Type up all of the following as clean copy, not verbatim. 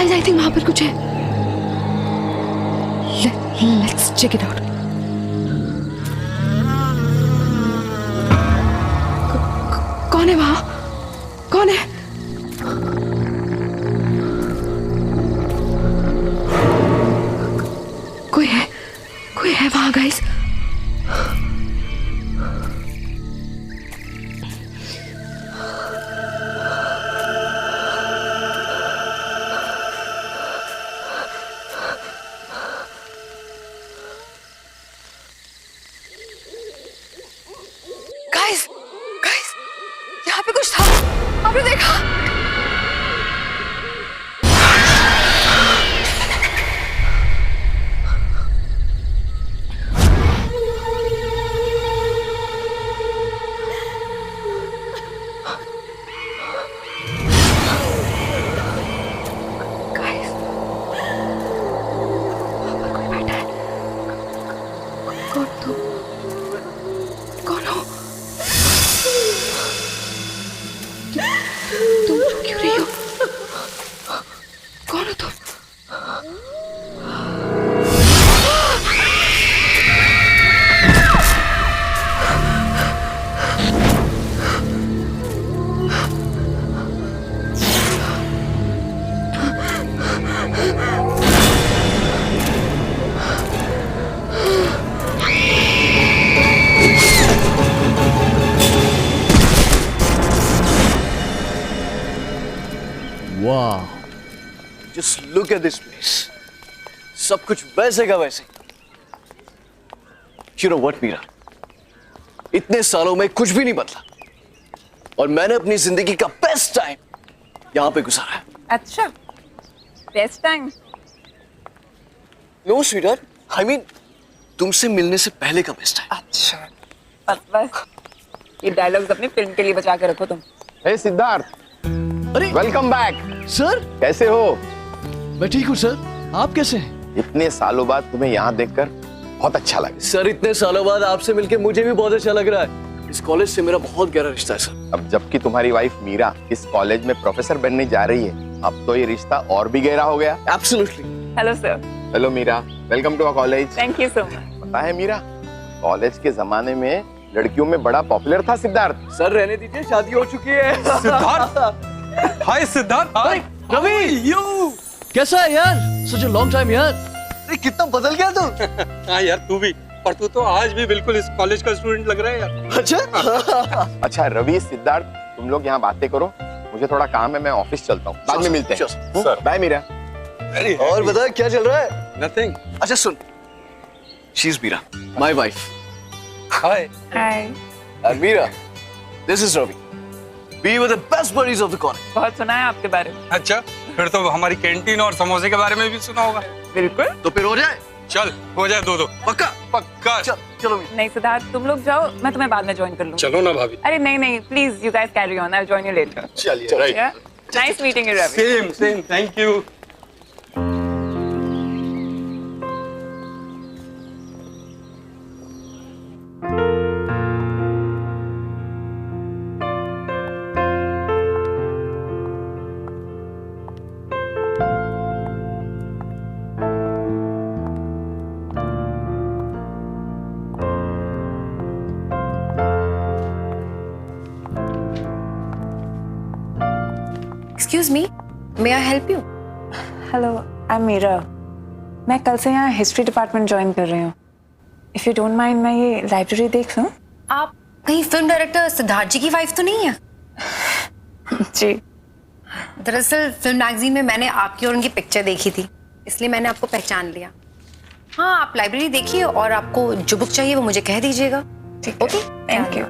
Guys I think वहां पर कुछ है। Let's check it out. कौन है वहां? कौन है? कोई है वहां गाइस। गाइस यहाँ पे कुछ था, आपने देखा? कौन हो? तुम क्यों रही हो? कौन हो तुम? Wow. Just look at this place. सब कुछ वैसे का वैसे। You know what, Meera? इतने सालों में कुछ भी नहीं बदला और मैंने अपनी जिंदगी का बेस्ट टाइम यहाँ पे गुजारा है। अच्छा, best time? No, sweetheart. I mean, तुमसे मिलने से पहले का बेस्ट टाइम। अच्छा, बस ये डायलॉग्स अपनी फिल्म के लिए बचा के रखो तुम। हे सिद्धार्थ, अरे वेलकम बैक। सर, कैसे हो? मैं ठीक हूँ सर, आप कैसे हैं? इतने सालों बाद तुम्हें यहाँ देखकर बहुत अच्छा लगा। सर, इतने सालों बाद आपसे मिलके मुझे भी बहुत अच्छा लग रहा है। इस कॉलेज से मेरा बहुत गहरा रिश्ता है सर। अब जबकि तुम्हारी वाइफ मीरा इस कॉलेज में प्रोफेसर बनने जा रही है, अब तो ये रिश्ता और भी गहरा हो गया। Absolutely. Hello sir. Hello Meera, welcome to our college. Thank you so much. पता है मीरा, कॉलेज के जमाने में लड़कियों में बड़ा पॉपुलर था सिद्धार्थ। सर रहने दीजिए, शादी हो चुकी है। सिद्धार्थ, हाय सिद्धार्थ, हाय रवि, यू कैसा है यार? Such a long time यार। अरे कितना बदल गया तू। हाँ यार, तू भी, पर तू तो आज भी बिल्कुल इस कॉलेज का स्टूडेंट लग रहा है यार। अच्छा। अच्छा रवि, सिद्धार्थ, तुम लोग यहाँ बातें करो, मुझे थोड़ा काम है, मैं ऑफिस चलता हूँ, बाद में मिलते हैं। सर। बाय मीरा। और बता क्या चल रहा है? नथिंग। अच्छा सुन, she is Meera, my wife. Hi. Hi. And Meera, this is Ravi. We were the best buddies of the college. बहुत सुना है आपके बारे में। अच्छा, फिर तो हमारी कैंटीन और समोसे के बारे में भी सुना होगा। बिल्कुल। तो फिर हो जाए? चल, हो जाए दो। पक्का? पक्का। चलो मीरा। नहीं सिद्धार्थ, तुम लोग जाओ, मैं तुम्हें बाद में ज्वाइन कर लूँ। चलो ना भाभी। अरे नहीं, please you guys carry on, I will join you later. चलिए, right. Nice meeting you Ravi. Same, thank you. Excuse me, may I help you? Hello, I am Meera. मैं कल से यहाँ हिस्ट्री डिपार्टमेंट ज्वाइन कर रही हूँ। इफ यू डोंट माइंड, मैं ये लाइब्रेरी देख लूँ? आप कहीं फिल्म डायरेक्टर सिद्धार्थ जी की वाइफ तो नहीं है? जी। दरअसल फिल्म मैगजीन में मैंने आपकी और उनकी पिक्चर देखी थी, इसलिए मैंने आपको पहचान लिया। हाँ, आप लाइब्रेरी देखिए और आपको जो बुक चाहिए वो मुझे कह दीजिएगा। Okay, thank you.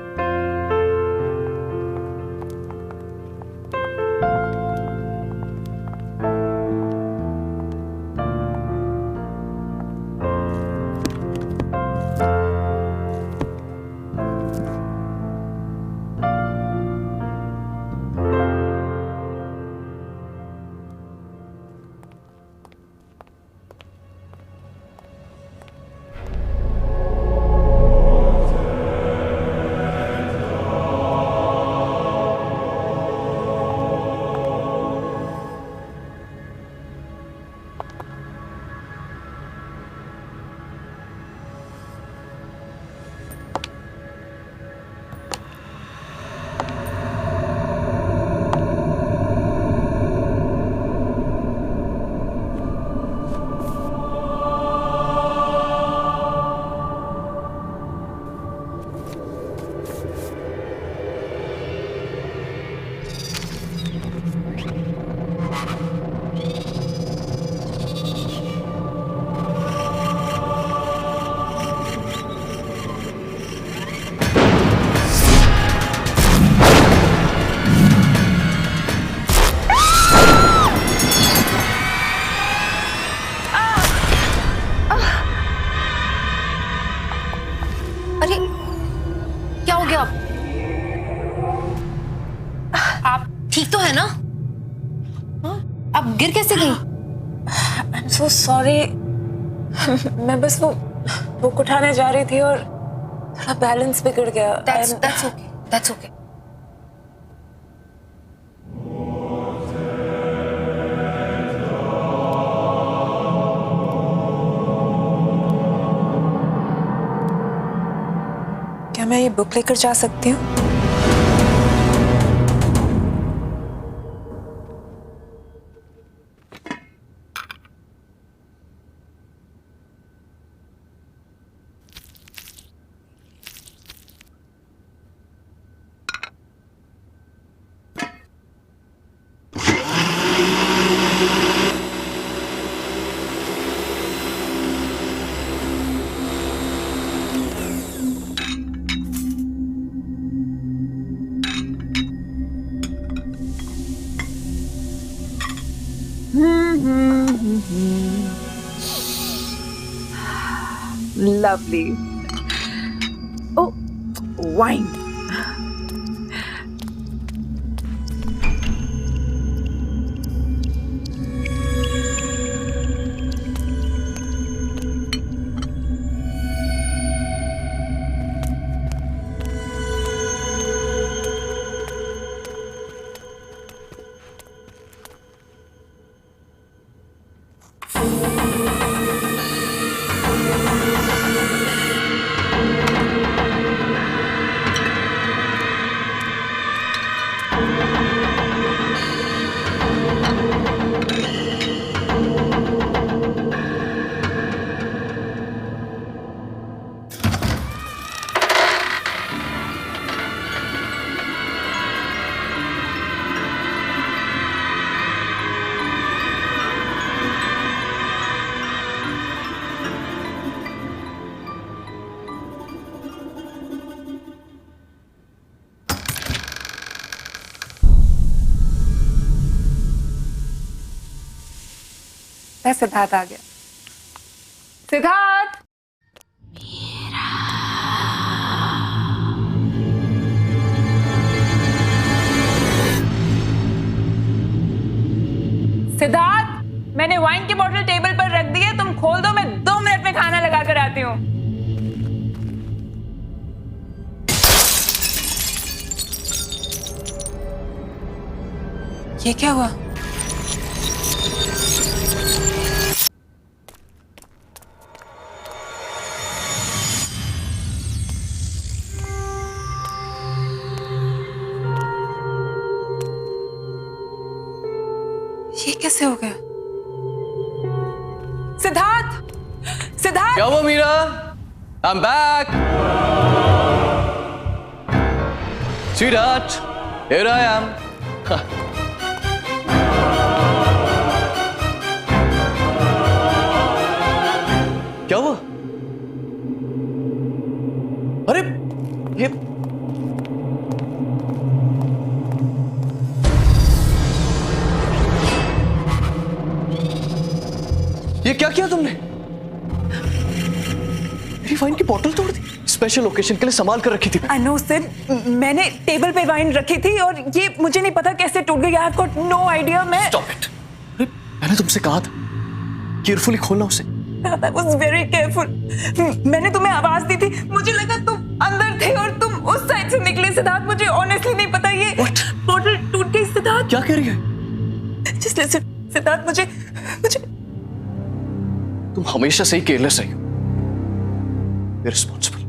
है ना? हाँ? आप गिर कैसे गई? I'm so sorry. मैं बस वो बुक उठाने जा रही थी और थोड़ा बैलेंस बिगड़ गया। That's okay. That's okay. क्या मैं ये बुक लेकर जा सकती हूँ? Lovely. Oh, wine. सिद्धार्थ आ गया। सिद्धार्थ! सिद्धार्थ, मैंने वाइन की बोतल टेबल पर रख दी है, तुम खोल दो, मैं 2 मिनट में खाना लगा कर आती हूँ। ये क्या हुआ? ये कैसे हो गया? सिद्धार्थ! सिद्धार्थ! क्या हुआ Meera? I'm back. Sweetheart, here I am. क्या हुआ? अरे ये क्या किया तुमने? मेरी वाइन की बोतल तोड़ दी। स्पेशल ओकेजन के लिए संभाल कर रखी थी। I know सर, मैंने टेबल पे वाइन रखी थी और ये मुझे नहीं पता कैसे टूट गई। I've got no idea। मैं Stop it. अरे मैंने तुमसे कहा था केयरफुली खोलना उसे। I was very careful। मैंने तुम्हें आवाज दी थी, मुझे लगा तुम अंदर थे और तुम उस साइड से निकले। सिद्धार्थ, मुझे ऑनेस्टली नहीं पता ये बोतल टूट गई। सिद्धार्थ, क्या कह रही है? Just listen, सिद्धार्थ, मुझे तुम हमेशा से ही केयरलेस रही हो, इररिस्पॉन्सिबल।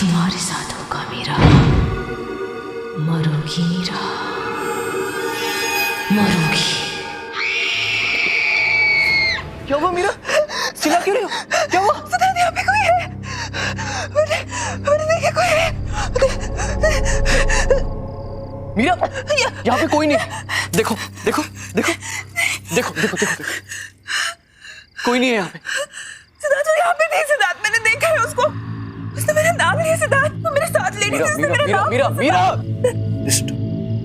तुम्हारे साथ होगा मीरा। मरोगी मीरा, मरोगी। क्या हुआ मीरा? चिल्ला क्यों रही हो? क्या हुआ? सिद्धार्थ, यहाँ पे कोई है। मैंने देखा कोई है। मीरा, यहाँ पे कोई नहीं। देखो देखो देखो देखो देखो देखो, कोई नहीं है यहाँ पे। सिद्धार्थ, वो यहाँ पे थी। सिद्धार्थ, मैंने देखा है उसको। उसने मेरा नाम लिया। सिद्धार्थ, वो मेरे साथ लेडी थी। मीरा उसने मीरा मेरा मीरा नाम मीरा मीरा लिस्ट,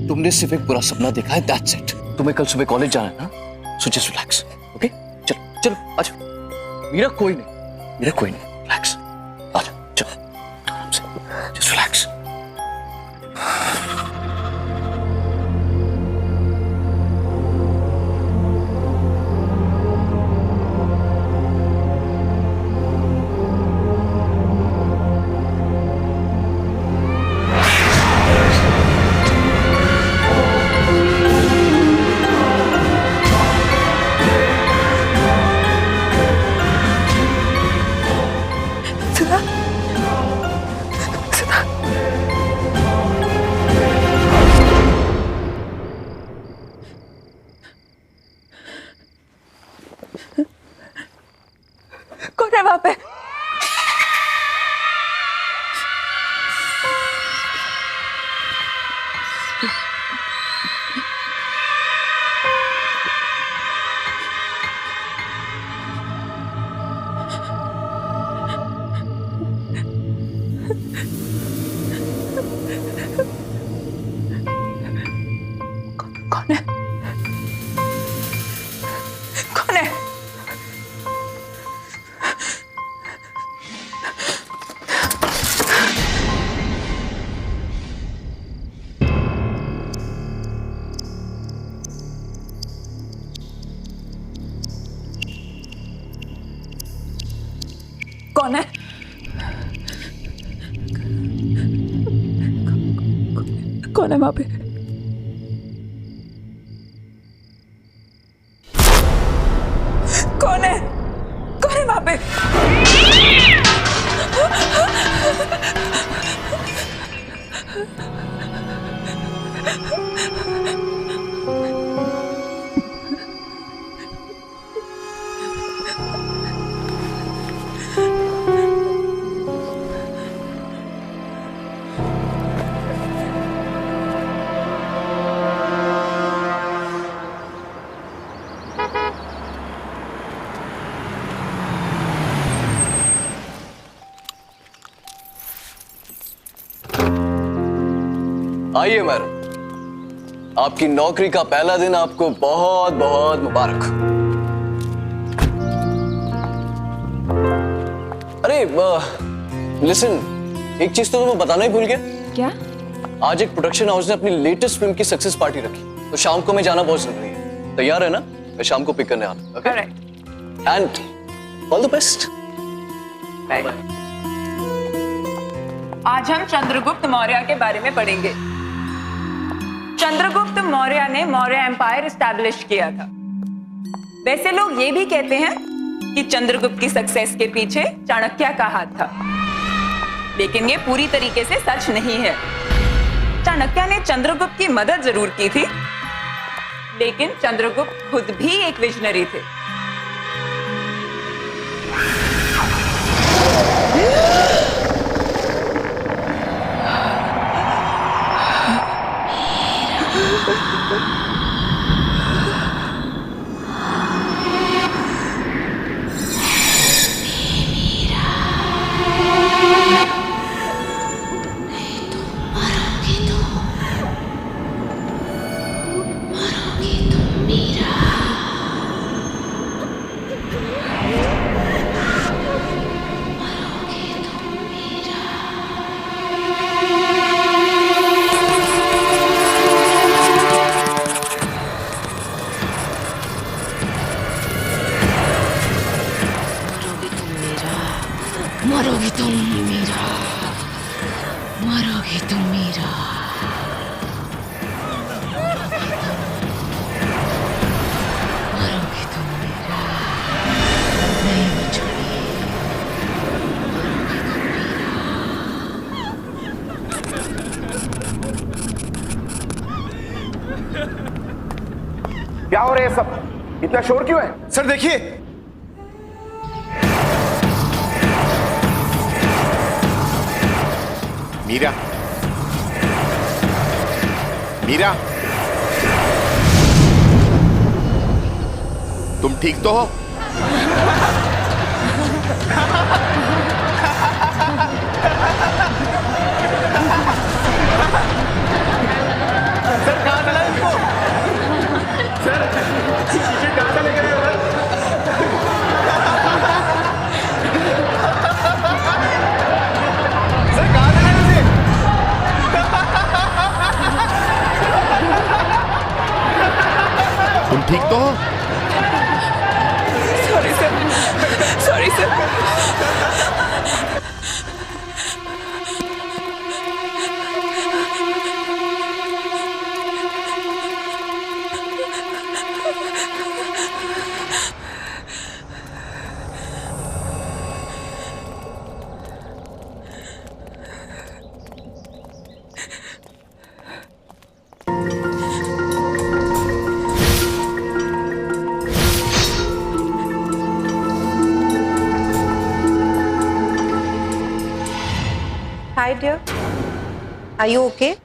तुमने सिर्फ एक बुरा सपना देखा है, दैट्स इट। तुम्हें कल सुबह कॉलेज जाना है ना, सो जस्ट रिलैक्स, ओके? चलो चलो आजा। मीरा कोई नहीं, मीरा कोई नहीं, रिलैक्स, आजा चलो आराम से, जस्ट रिलैक्स। कौन है वहाँ पे? कौन है? कौन है? कौन है? कौन है वहां पे? कौन है? कौन है वहां पे? आइए मैडम, आपकी नौकरी का पहला दिन आपको बहुत बहुत मुबारक। अरे लिसन, एक चीज तो तुम्हें बताना ही भूल गया। क्या? आज एक प्रोडक्शन हाउस ने अपनी लेटेस्ट फिल्म की सक्सेस पार्टी रखी, तो शाम को मैं जाना बहुत जरूरी है। तैयार है ना? मैं शाम को पिक करने आता हूं। And all the best. आज हम चंद्रगुप्त मौर्य के बारे में पढ़ेंगे। चंद्रगुप्त मौर्य ने मौर्य एम्पायर एस्टैब्लिश किया था। वैसे लोग ये भी कहते हैं कि चंद्रगुप्त की सक्सेस के पीछे चाणक्य का हाथ था, लेकिन ये पूरी तरीके से सच नहीं है। चाणक्य ने चंद्रगुप्त की मदद जरूर की थी, लेकिन चंद्रगुप्त खुद भी एक विजनरी थे। मरोगी तुम मीरा, मरोगी तुम मीरा, मरोगी तुम मीरा, नहीं बचोगी, मरोगी तुम मीरा। क्या हो रहा है सब? इतना शोर क्यों है? सर देखिए, मीरा, मीरा, तुम ठीक तो हो? तुम ठीक तो हो? Sorry sir, sorry sir. Hi dear, are you okay?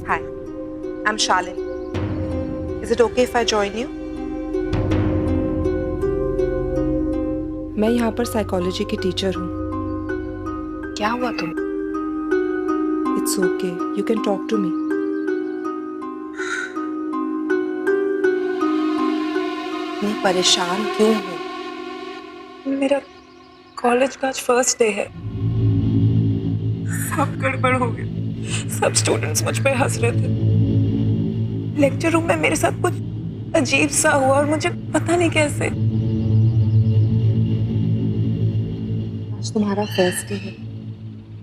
Hi, I'm Shalin. Is it okay if I join you? मैं यहाँ पर साइकोलॉजी की टीचर हूँ. क्या हुआ तुम? It's okay. You can talk to me. मैं परेशान क्यों हूँ? मेरा कॉलेज का आज फर्स्ट डे है. सब गड़बड़ हो गया. सब स्टूडेंट्स मुझ पे हंस रहे थे. लेक्चर रूम में मेरे साथ कुछ अजीब सा हुआ और मुझे पता नहीं कैसे. आज तुम्हारा फर्स्ट डे है.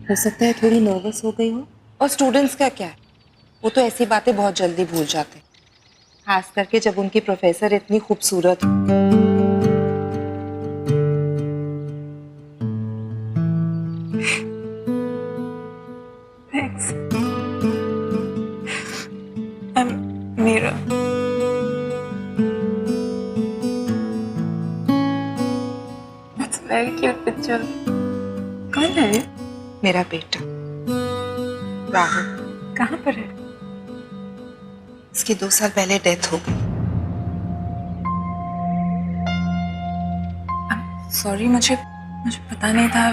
हो सकता है थोड़ी नर्वस हो गई हो. और स्टूडेंट्स का क्या है, वो तो ऐसी बातें बहुत जल्दी भूल जाते हैं, खास करके जब उनकी प्रोफेसर इतनी खूबसूरत हो. Thanks. I'm Meera. That's a very cute picture. कौन है ये? मेरा बेटा राहुल. कहाँ पर है? इसकी 2 साल पहले डेथ हो गई. सॉरी, मुझे पता नहीं था.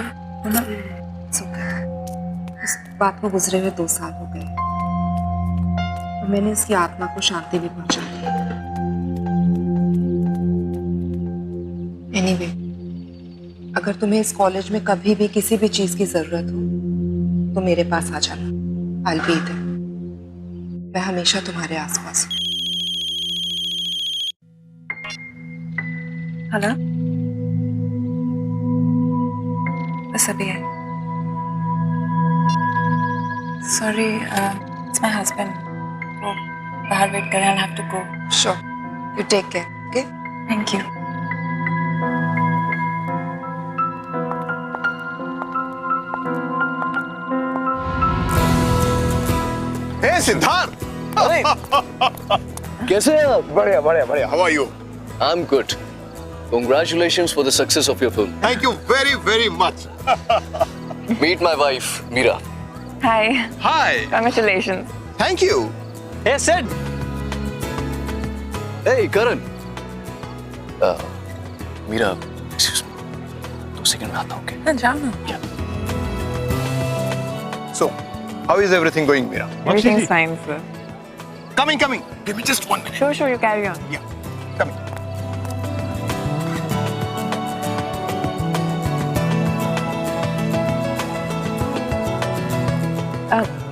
इस बात को गुजरे हुए 2 साल हो गए और मैंने इसकी आत्मा को शांति भी पहुंचा दी. एनीवे, अगर तुम्हें इस कॉलेज में कभी भी किसी भी चीज की जरूरत हो तो मेरे पास आ जाना. I'll be there. मैं हमेशा तुम्हारे आसपास हूँ. हेलो, बस अभी है. Sorry, it's my husband. वो बाहर वेट कर रहे हैं. I have to go. Sure. You take care. Okay? Thank you. Hey Siddharth, कैसे हैं आप? बढ़िया बढ़िया बढ़िया. How are you? I'm good. Congratulations for the success of your film. Thank you very very much. Meet my wife, Meera. Hi, Hi. Congratulations. Thank you. Hey, Sid. Hey, Karan. Meera, excuse me. 2 second में आता हूँ. Okay? हाँ, जाओ ना. So, how is everything going, Meera? Everything's fine, sir. Coming, coming. Give me just 1 minute. Sure, you carry on. Yeah, coming.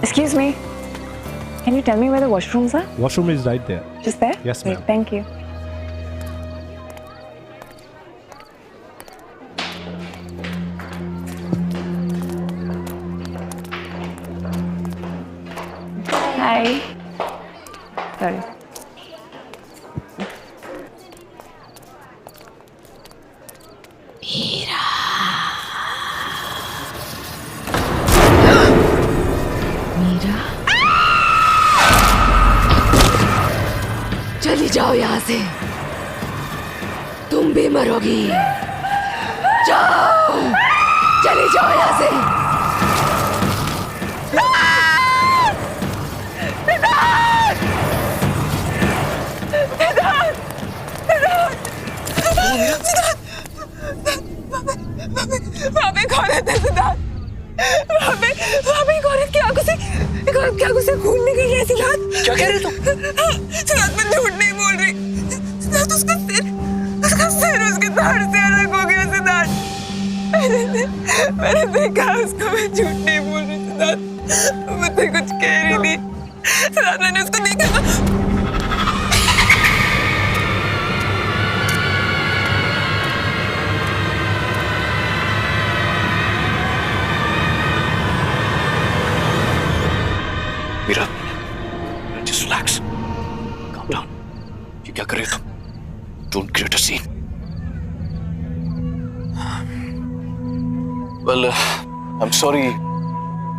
Excuse me. Can you tell me where the washrooms are? Washroom is right there. Just there? Yes, Great, ma'am. thank you. Hi. Sorry. Meera, चली जाओ यहाँ से, तुम भी मरोगी। जाओ, चली जाओ यहाँ से। वहाँ पे एक औरत है सिद्धार्थ। वहाँ पे एक औरत की आंखों से खून निकल रहा है सिद्धार्थ। क्या कह रहे हो तुम? सिद्धार्थ मैं झूठ नहीं बोल रही। सिद्धार्थ उसका सिर उसके धड़ से अलग हो गया सिद्धार्थ। मैंने देखा उसको, मैं झूठ नहीं बोल रही सिद्धार्थ। मैं तो कुछ कह रही थी सिद्धार्थ, मैंने उसको देखा। Meera, just relax. Calm down. ये क्या कर रहे हो तुम? Don't create a scene. Well, I'm sorry.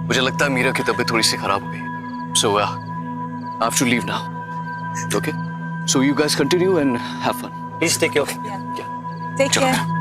मुझे लगता है मीरा की तबीयत थोड़ी सी खराब हो गई। So, I have to leave now. Okay? So you guys continue and have fun. Please take care. Take चलो। Care.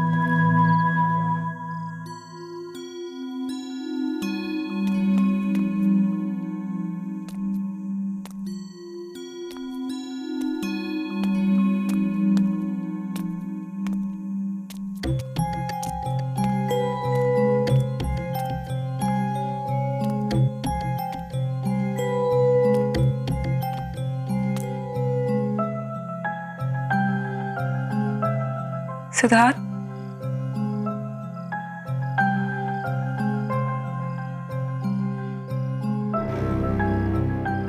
Siddharth,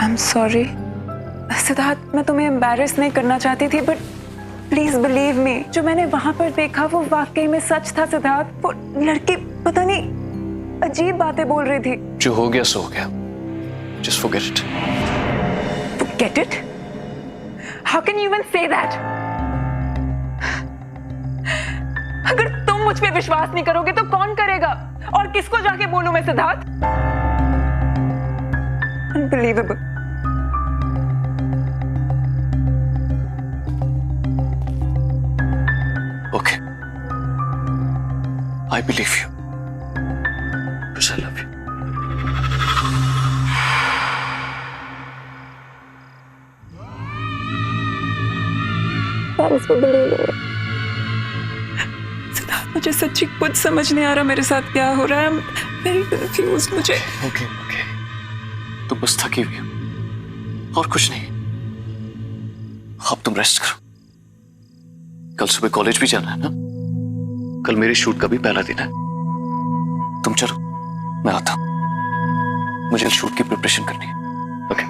I am sorry Siddharth, मैं तुम्हें एम्बैरेस नहीं करना चाहती थी, बट प्लीज बिलीव मी, जो मैंने वहां पर देखा वो वाकई में सच था सिद्धार्थ। वो लड़की पता नहीं अजीब बातें बोल रही थी। जो हो गया सो हो गया। Just forget it. Get it? How can you even say that? अगर तुम मुझ पे विश्वास नहीं करोगे तो कौन करेगा? और किसको जाके बोलूं मैं Siddharth? Unbelievable. Okay. I believe you. Because I love you. Siddharth, मुझे सच्ची कुछ समझ नहीं आ रहा मेरे साथ क्या हो रहा है। I'm very confused। मुझे Okay. तुम बस थकी हुई हो और कुछ नहीं। अब तुम रेस्ट करो। कल सुबह कॉलेज भी जाना है ना? कल मेरे शूट का भी पहला दिन है। तुम चलो, मैं आता हूं। मुझे शूट की प्रिपरेशन करनी है। Okay,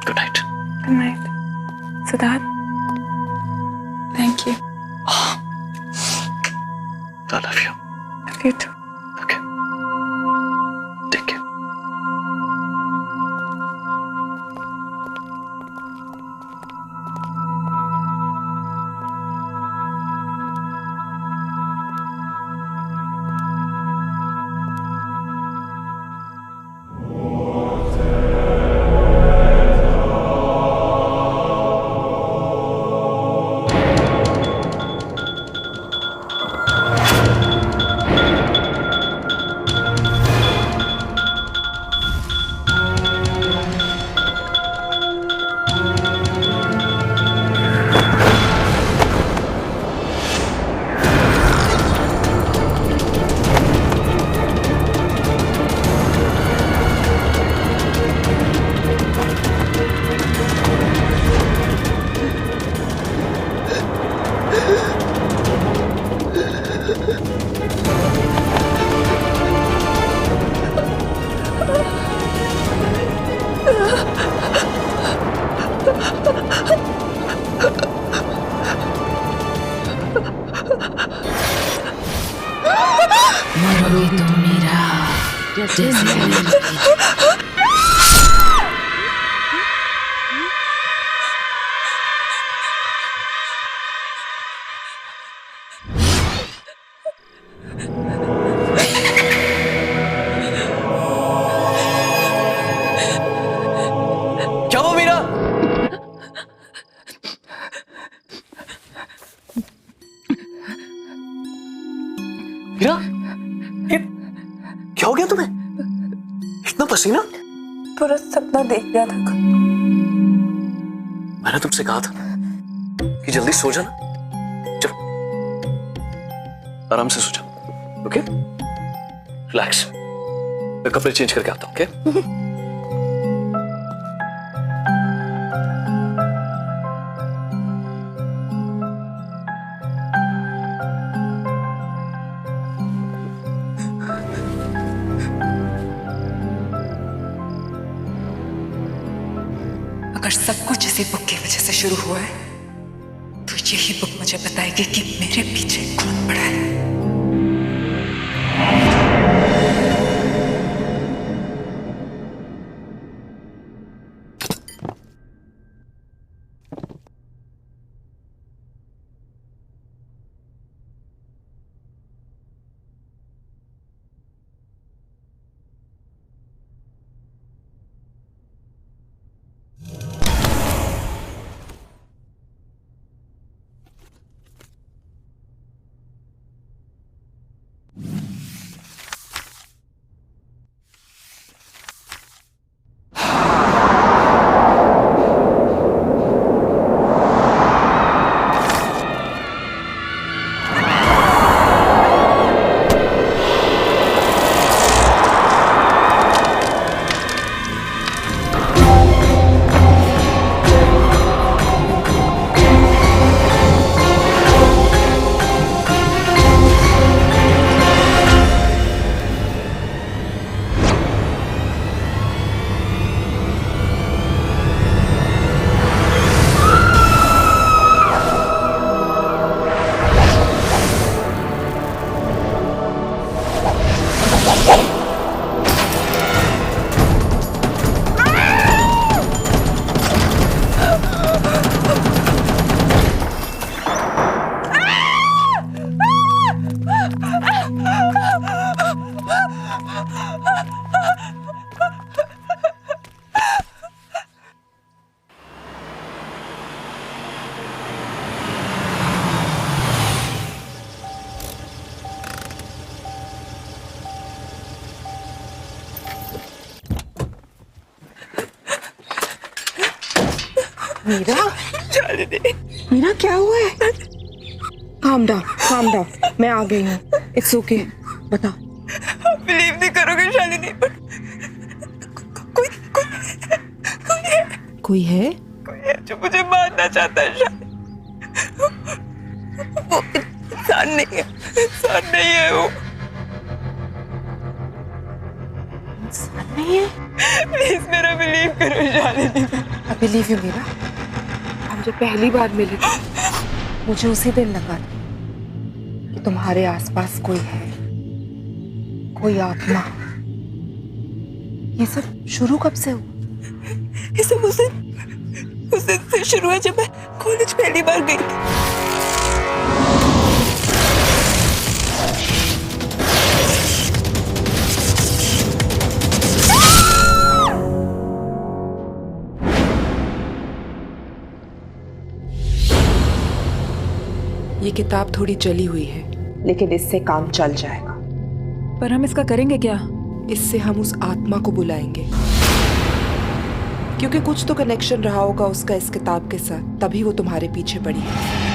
good night. Good night Siddharth, thank you. I love you. Love you too. Okay. Take care. मरोगी तुम मीरा, जैसे मैं मरी थी। क्या हो गया तुम्हें? इतना पसीना? पूरा सपना देख लिया था। मैंने तुमसे कहा था कि जल्दी सो जाना। चलो आराम से सो जाओ, ओके? रिलैक्स। मैं कपड़े चेंज करके आता हूँ, ओके? अगर सब कुछ इसी बुक की वजह से शुरू हुआ है तो यही बुक मुझे बताएगी कि मेरे पीछे कौन पड़ा है। मीरा, मीरा क्या हुआ है? काम डाउन, मैं आ गई हूँ। इट्स ओके, बताओ। बिलीव नहीं करोगे शालिनी, पर कोई है जो मुझे मारना चाहता है। वो इंसान नहीं है वो। इंसान नहीं है? प्लीज मेरा बिलीव करो Shalini. I believe you Meera. हम जब पहली बार मिले थे मुझे उसी दिन लगा कि तुम्हारे आसपास कोई है, कोई आत्मा। ये सब शुरू कब से हुआ? ये सब उस दिन से शुरू हुआ जब मैं कॉलेज पहली बार गई थी। ये किताब थोड़ी जली हुई है, लेकिन इससे काम चल जाएगा। पर हम इसका करेंगे क्या? इससे हम उस आत्मा को बुलाएंगे, क्योंकि कुछ तो कनेक्शन रहा होगा उसका इस किताब के साथ, तभी वो तुम्हारे पीछे पड़ी है।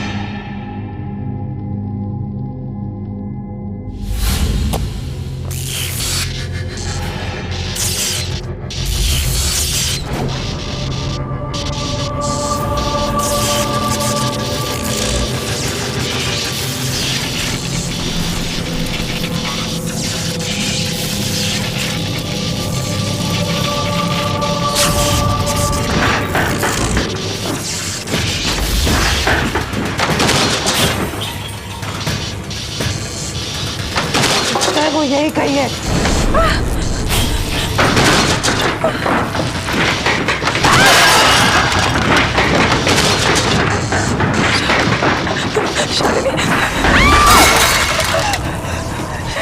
वो यही कही है।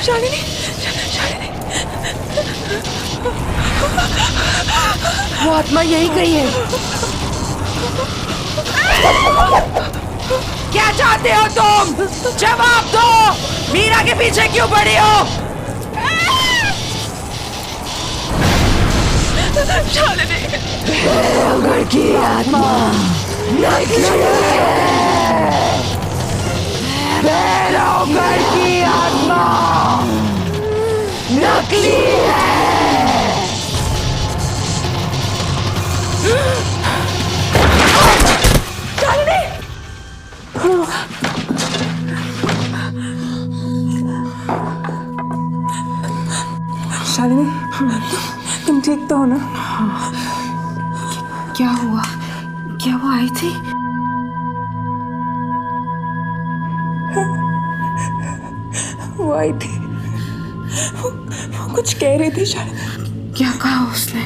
शालिनी, वो आत्मा यही कही है। क्या चाहते हो तुम? जवाब दो। मीरा के पीछे क्यों पड़ी हो? भैरवगढ़ की आत्मा नकली है। भैरवगढ़ की आत्मा नकली है। शालिनी, तुम ठीक तो हो ना? क्या हुआ? क्या वो आई थी? वो आई थी, वो कुछ कह रही थी शालिनी। क्या कहा उसने?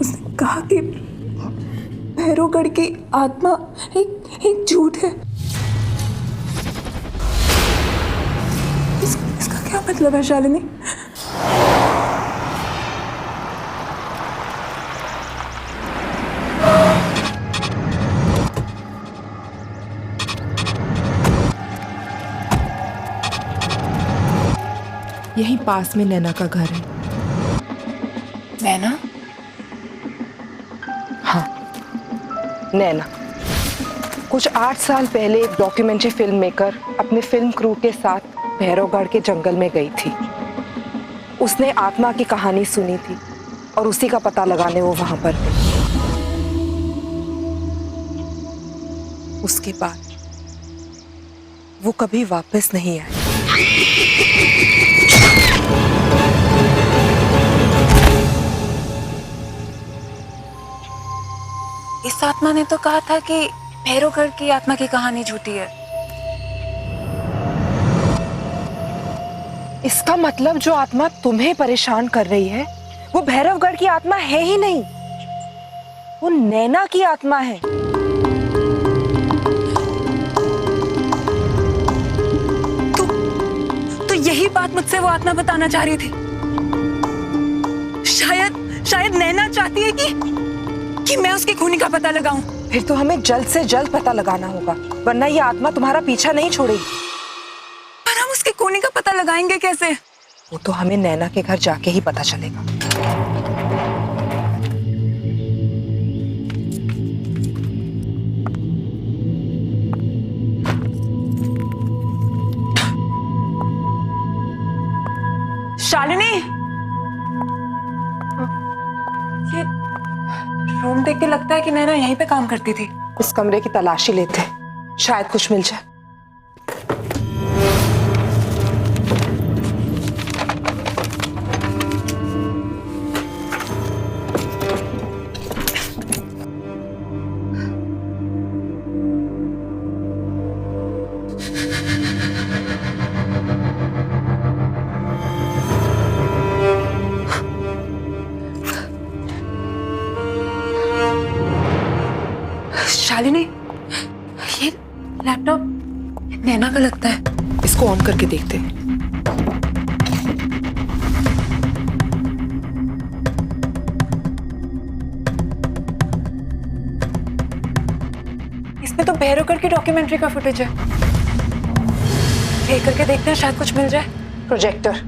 उसने कहा कि भैरवगढ़ की आत्मा एक झूठ है। इसका क्या मतलब है शालिनी? यहीं पास में नैना का घर है। नैना? हाँ, नैना। कुछ 8 साल पहले एक डॉक्यूमेंट्री फिल्म मेकर अपने फिल्म क्रू के साथ भैरवगढ़ के जंगल में गई थी। उसने आत्मा की कहानी सुनी थी और उसी का पता लगाने वो वहां पर गई। उसके बाद वो कभी वापस नहीं आई। इस आत्मा ने तो कहा था कि भैरवगढ़ की आत्मा की कहानी झूठी है। इसका मतलब जो आत्मा तुम्हें परेशान कर रही है वो भैरवगढ़ की आत्मा है ही नहीं, वो नैना की आत्मा है। तो यही बात मुझसे वो आत्मा बताना चाह रही थी। शायद नैना चाहती है कि मैं उसकी खूनी का पता लगाऊं। फिर तो हमें जल्द से जल्द पता लगाना होगा, वरना ये आत्मा तुम्हारा पीछा नहीं छोड़ेगी। पर हम उसकी खूनी का पता लगाएंगे कैसे? वो तो हमें नैना के घर जाके ही पता चलेगा। शालिनी, ये रूम देख के लगता है कि नैना यहीं पे काम करती थी। इस कमरे की तलाशी लेते, शायद कुछ मिल जाए। शालिनी, ये लैपटॉप नैना का लगता है। इसको ऑन करके देखते हैं। इसमें तो भैरवगढ़ की डॉक्यूमेंट्री का फुटेज है। प्ले करके देखते हैं, शायद कुछ मिल जाए। प्रोजेक्टर,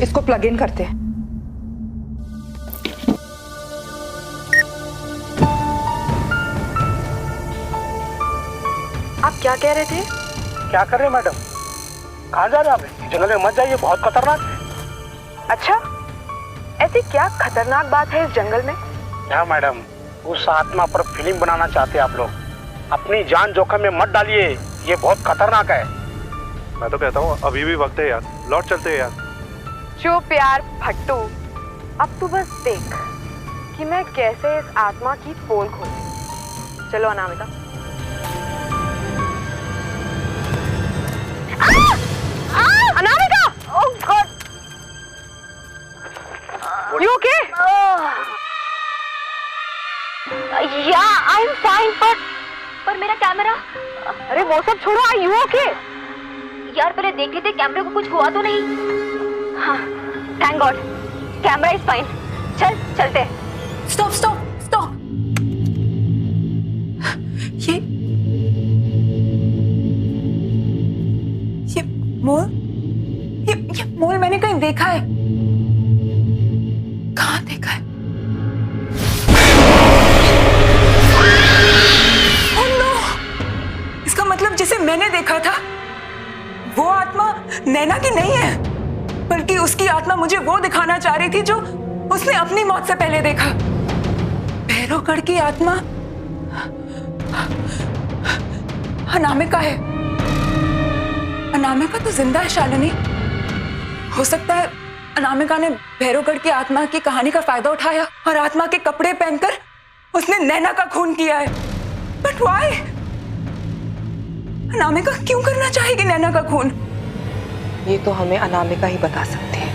इसको प्लग इन करते हैं। आप क्या कह रहे थे? क्या कर रहे हैं मैडम? कहाँ जा रहे हैं आप? जंगल में मत जाइए, बहुत खतरनाक है। अच्छा, ऐसी क्या खतरनाक बात है इस जंगल में? क्या मैडम, उस आत्मा पर फिल्म बनाना चाहते हैं आप लोग? अपनी जान जोखिम में मत डालिए, ये बहुत खतरनाक है। मैं तो कहता हूँ अभी भी वक्त है यार, लौट चलते हैं यार। चुप यार फट्टू, अब तू बस देख कि मैं कैसे इस आत्मा की पोल खोलती। चलो Anamika. Anamika! Oh God! You okay? Yeah, I'm fine, पर मेरा कैमरा। अरे वो सब छोड़ो, Are you okay? यार पहले देख लेते कैमरे को कुछ हुआ तो नहीं। हाँ, thank God, camera is fine. चल चलते। Stop stop stop. ये मोल, ये मोल मैंने कहीं देखा है। कहाँ देखा है? नैना की नहीं है, बल्कि उसकी आत्मा मुझे वो दिखाना चाह रही थी जो उसने अपनी मौत से पहले देखा। भैरवगढ़ की आत्मा अनामिका है। अनामिका तो जिंदा है शालिनी। हो सकता है अनामिका ने भैरवगढ़ की आत्मा की कहानी का फायदा उठाया और आत्मा के कपड़े पहनकर उसने नैना का खून किया है। But why? अनामिका क्यों करना चाहेगी नैना का खून? ये तो हमें अनामिका ही बता सकती है।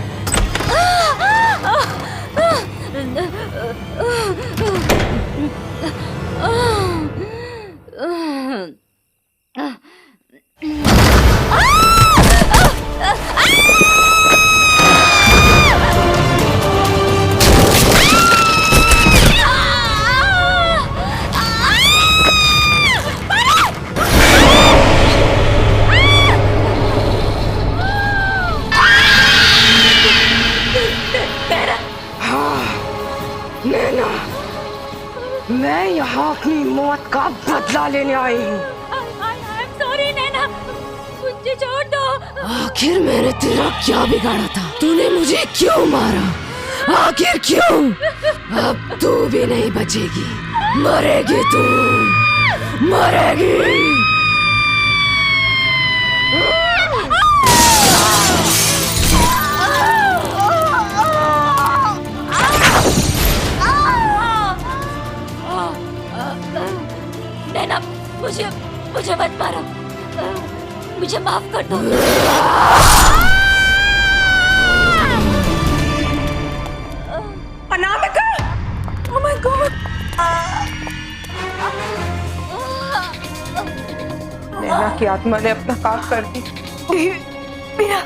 नैना, मैं यहाँ अपनी मौत का बदला लेने आई हूँ। सॉरी नैना, मुझे छोड़ दो। आखिर मैंने तेरा क्या बिगाड़ा था? तूने मुझे क्यों मारा? आखिर क्यों? अब तू भी नहीं बचेगी, मरेगी तू, मरेगी। नैना, मुझे मत मारो, मुझे माफ कर दो। अनामिका! Oh my God! नैना की आत्मा ने अपना काम कर दी। मीरा,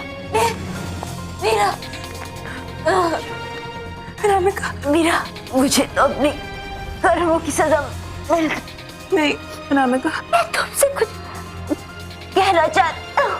मीरा, अनामिका, मीरा, मुझे तो अपनी कर्मों की सजा मिल गई। नहीं अनामिका, मैं तुमसे कुछ कहना चाहती हूँ।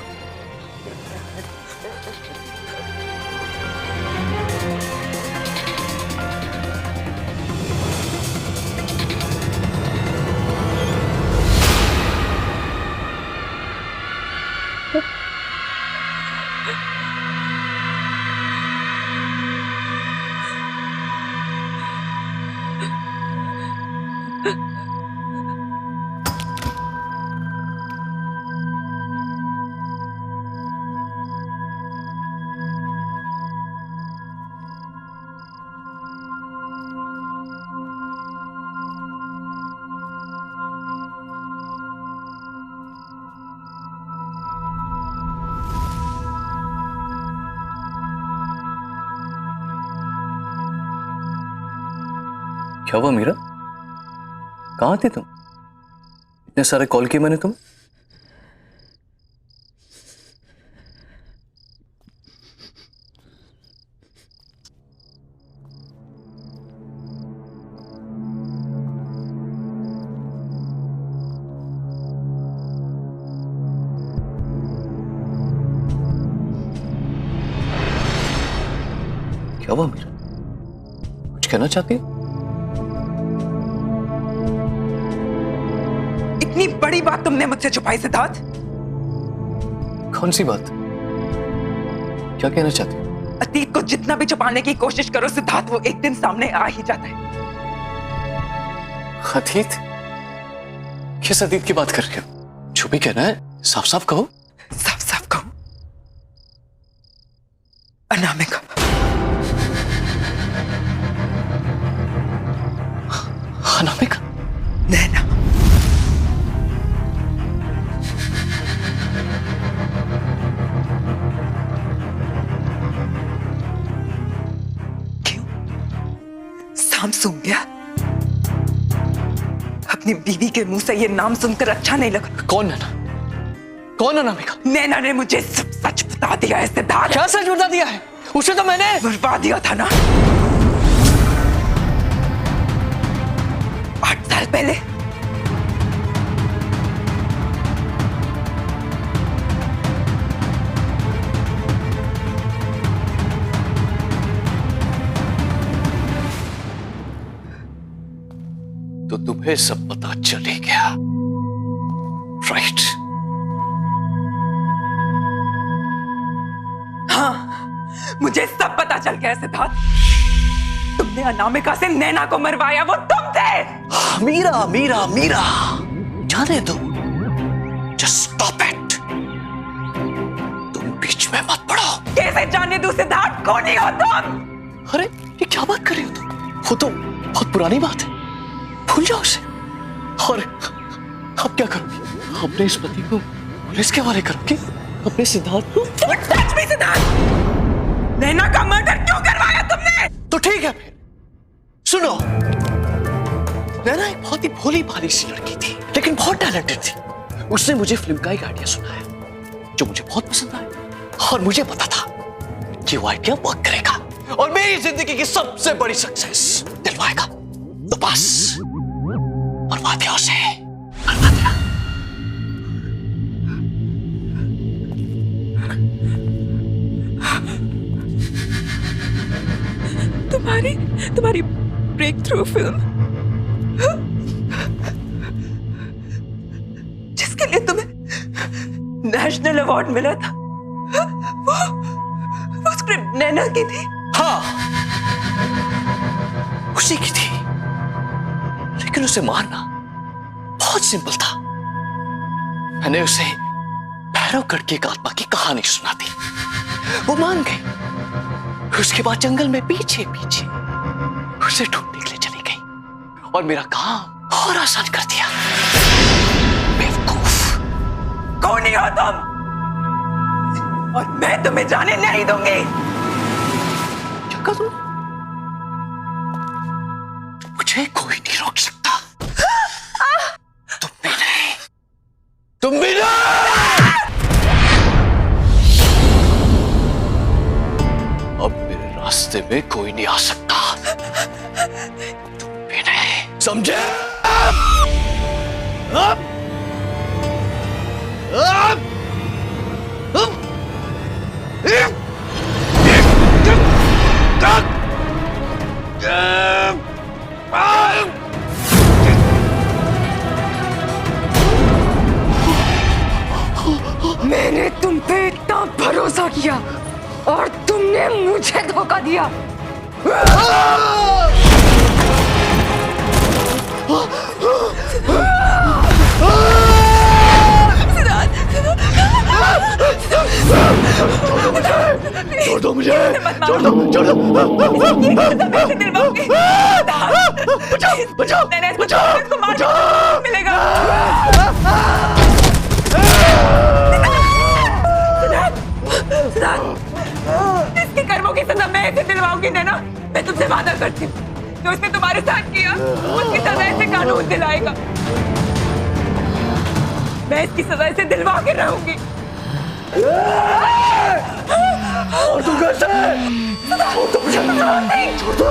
क्या हुआ मीरा? कहाँ थे तुम? इतने सारे कॉल किए मैंने तुम। क्या हुआ मीरा? कुछ कहना चाहती है? इतनी बड़ी बात तुमने मुझसे छुपाई सिद्धार्थ। कौन सी बात? क्या कहना चाहती हो? अतीत को जितना भी छुपाने की कोशिश करो सिद्धार्थ, वो एक दिन सामने आ ही जाता है। अतीत? किस अतीत की बात कर रहे हो? जो भी कहना है साफ साफ कहो। साफ साफ कहो, अनामिका। अनामिका? नैना, नाम सुन गया? अपनी बीवी के मुंह से ये नाम सुनकर अच्छा नहीं लगा। कौन नैना? कौन अनामिका? नैना ने मुझे सब सच बता दिया है सिद्धार्थ। क्या सच बता दिया है? उसे तो मैंने बुलवा दिया था ना 8 साल पहले। तो तुम्हें सब पता चले गया, राइट? मुझे सब पता चल गया सिद्धार्थ। तुमने अनामिका से नैना को मरवाया, वो तुम थे। मीरा मीरा मीरा, जाने दो, जस्ट स्टॉप इट। तुम बीच में मत पड़ो। कैसे जाने दूं सिद्धार्थ, कौन ही हो तुम? अरे ये क्या बात कर रही हो तुम? वो तो बहुत पुरानी बात है, भूल जाओ उसे। और अब क्या करोगी? अपने इस पति को पुलिस के हवाले करोगे? अपने सिद्धार्थ को? टच मी सिद्धार्थ, नैना का मर्डर क्यों करवाया तुमने? तो ठीक है फिर सुनो, नैना एक बहुत ही भोली भाली सी लड़की थी, लेकिन बहुत टैलेंटेड थी। उसने मुझे फिल्म का एक आइडिया सुनाया जो मुझे बहुत पसंद आया, और मुझे पता था कि वो आइडिया वर्क करेगा और मेरी जिंदगी की सबसे बड़ी सक्सेस दिलवाएगा। तो बस बर्बाद दिया उसे, बर्बाद दिया। तुम्हारी ब्रेक थ्रू फिल्म, जिसके लिए तुम्हें नेशनल अवार्ड मिला था, वो स्क्रिप्ट नैना की थी। हाँ, उसी की थी, लेकिन उसे मारना बहुत सिंपल था। मैंने उसे भैरवगढ़ की एक आत्मा की कहानी सुना दी, वो मान गई। उसके बाद जंगल में पीछे पीछे उसे ढूंढने के लिए चली गई और मेरा काम और आसान कर दिया। बेवकूफ। कौन ही हो तुम? और मैं तुम्हें जाने नहीं दूंगी। क्या कहा तुम? मुझे कोई नहीं रोक सकता। तुम भी नहीं, तुम भी नहीं। अब मेरे रास्ते में कोई नहीं आ सकता। तुम भी नहीं, समझे? मैंने तुम पे इतना भरोसा किया और तुमने मुझे धोखा दिया। छोड़ दो मुझे, छोड़ दो, छोड़ दो। बचाओ, बचाओ, बचाओ, बचाओ। मिलेगा। इसके कर्मों की सजा मैं इसे दिलवाऊंगी नैना। मैं तुमसे वादा करती हूँ, जो इसने तुम्हारे साथ किया उसकी सजा इसे कानून दिलाएगा। मैं इसकी सजा इसे दिलवा के रहूंगी। और तुम कैसे? छोड़ दो।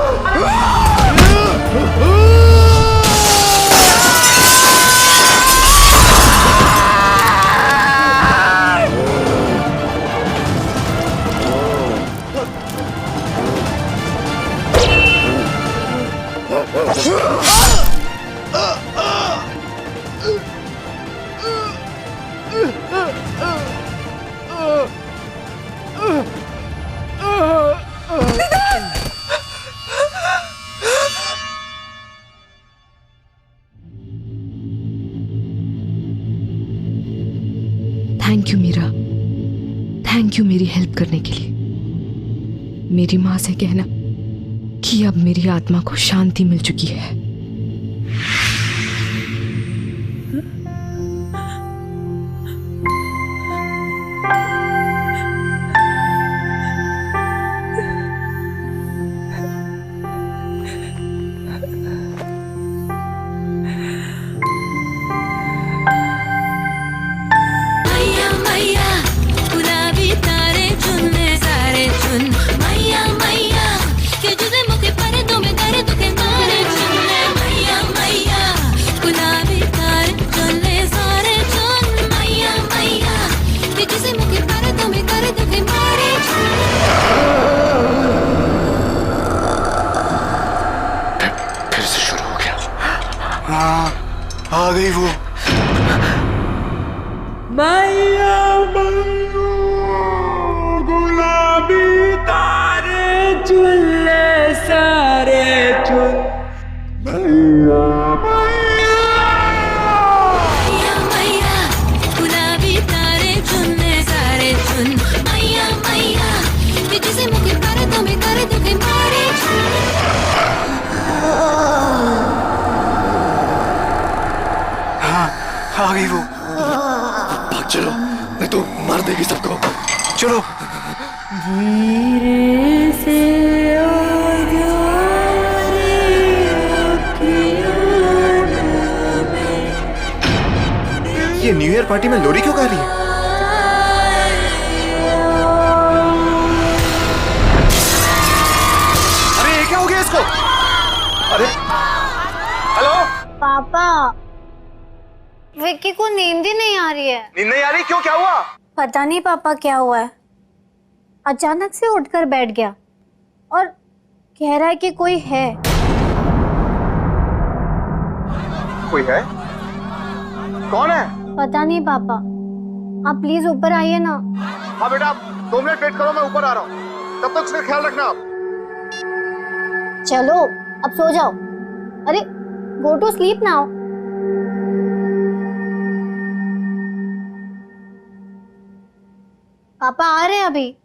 Thank you Meera, thank you मेरी हेल्प करने के लिए। मेरी माँ से कहना कि अब मेरी आत्मा को शांति मिल चुकी है। आ गई वो। मैया गुलाबी तारे देगी सबको। चलो। धीरे से ये न्यू ईयर पार्टी में लोरी क्यों गा रही है? अरे ये क्या हो गया इसको? अरे हेलो पापा, विक्की को नींद ही नहीं आ रही है। नींद नहीं आ रही? क्यों, क्या हुआ? पता नहीं पापा क्या हुआ है, अचानक से उठकर बैठ गया और कह रहा है कि कोई है। कोई है? कौन है? पता नहीं पापा, आप प्लीज ऊपर आइए ना। हाँ बेटा, आप 2 मिनट वेट करो, मैं ऊपर आ रहा हूँ। तब तक उसका ख्याल रखना आप। चलो अब सो जाओ। अरे गो टू स्लीप नाउ। पापा आ रहे हैं अभी।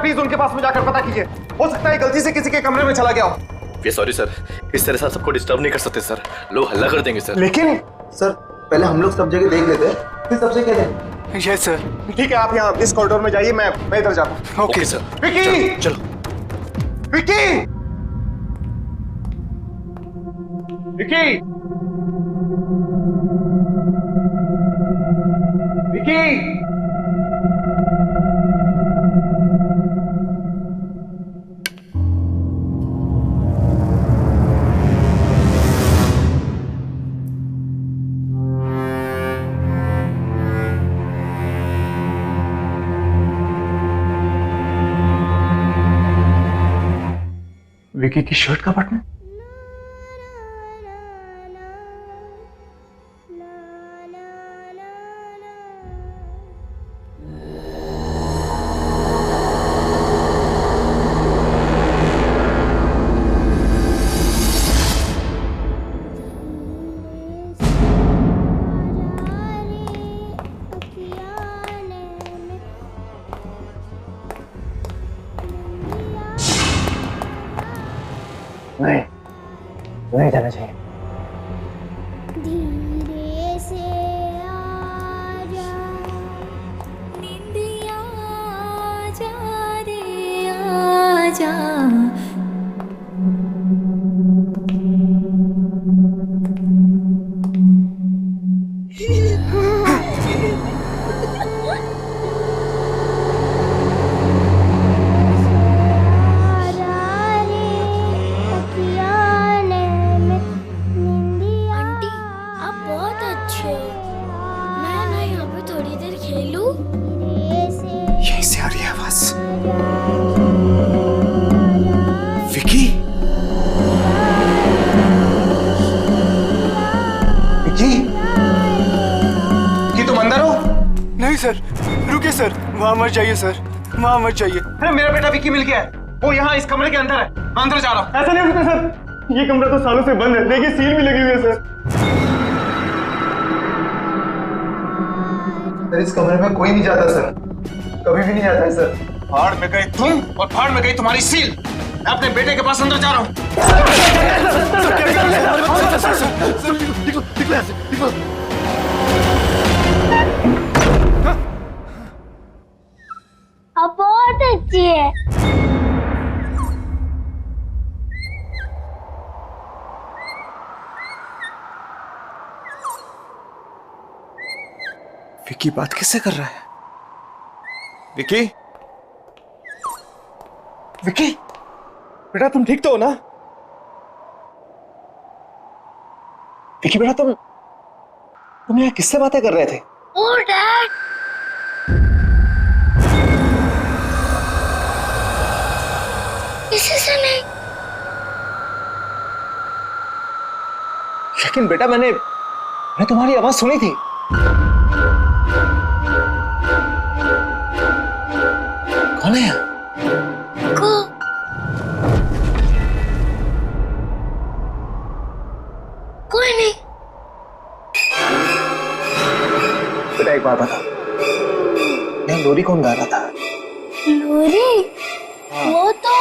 प्लीज उनके पास में जाकर पता कीजिए, हो सकता है गलती से किसी के कमरे में चला गया हो। वी सॉरी सर, इस तरह से सबको डिस्टर्ब नहीं कर सकते सर, लोग हल्ला कर देंगे सर। लेकिन सर पहले हम लोग सब जगह देख लेते हैं, फिर सबसे कह दें। Yes sir. ठीक है, आप यहाँ इस कॉरिडोर में जाइए, मैं इधर जाता हूँ। Okay sir. विकी, चलो विकी, विकी, विकी। विकी की शर्ट का बटन। नहीं जाना चाहिए। धीरे से आजा, निंदिया आजा रे आजा। यहीं से आ रही है आवाज। विकी, विकी, विकी तुम अंदर हो? नहीं सर, रुकिए सर, वहाँ मत जाइए सर, वहाँ मत जाइए। अरे मेरा बेटा विकी मिल गया है, वो यहाँ इस कमरे के अंदर है, मैं अंदर जा रहा हूँ। ऐसा नहीं हो सकता सर, ये कमरा तो सालों से बंद है, देखिए सील भी लगी हुई है सर। इस कमरे में कोई नहीं जाता सर, कभी भी नहीं आता है सर। भाड़ में गई तुम और भाड़ में गई तुम्हारी सील। मैं अपने बेटे के पास अंदर जा रहा हूँ। अब बहुत अच्छी है। विकी बात किससे कर रहा है? विकी, विकी, बेटा तुम ठीक तो हो ना? विकी बेटा तुम यहाँ किससे बातें कर रहे थे? ओ डैड, किसी से नहीं। लेकिन बेटा मैंने तुम्हारी आवाज सुनी थी। कौन है? कोई नहीं। बेटा एक बात बता, नहीं लोरी कौन गा रहा था? लोरी? वो तो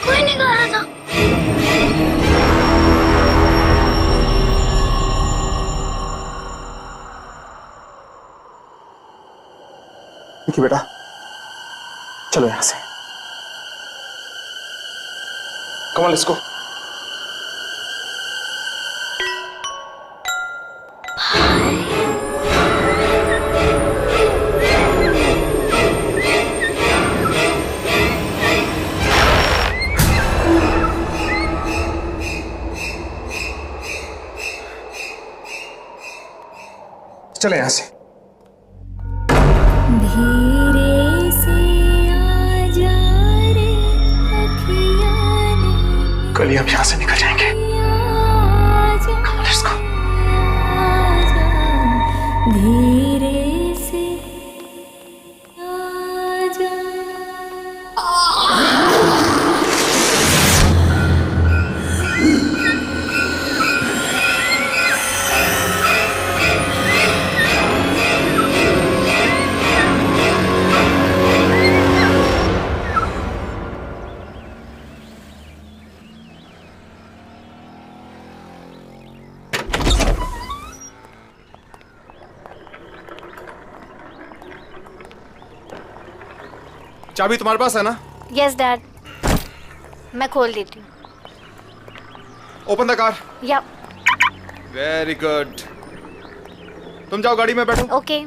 कोई नहीं गा रहा था। विकी बेटा चलो यहां से, कम ऑन लेट्स गो। चले यहां से। धीरे से आजा रे अखियाँ ने, कल ही हम यहां से निकल जाएंगे। आजा, Come on, let's go. आजा, धीरे से आजा। चाबी तुम्हारे पास है ना? यस डैड, मैं खोल देती हूँ। Open the car. या वेरी गुड, तुम जाओ गाड़ी में बैठो। ओके।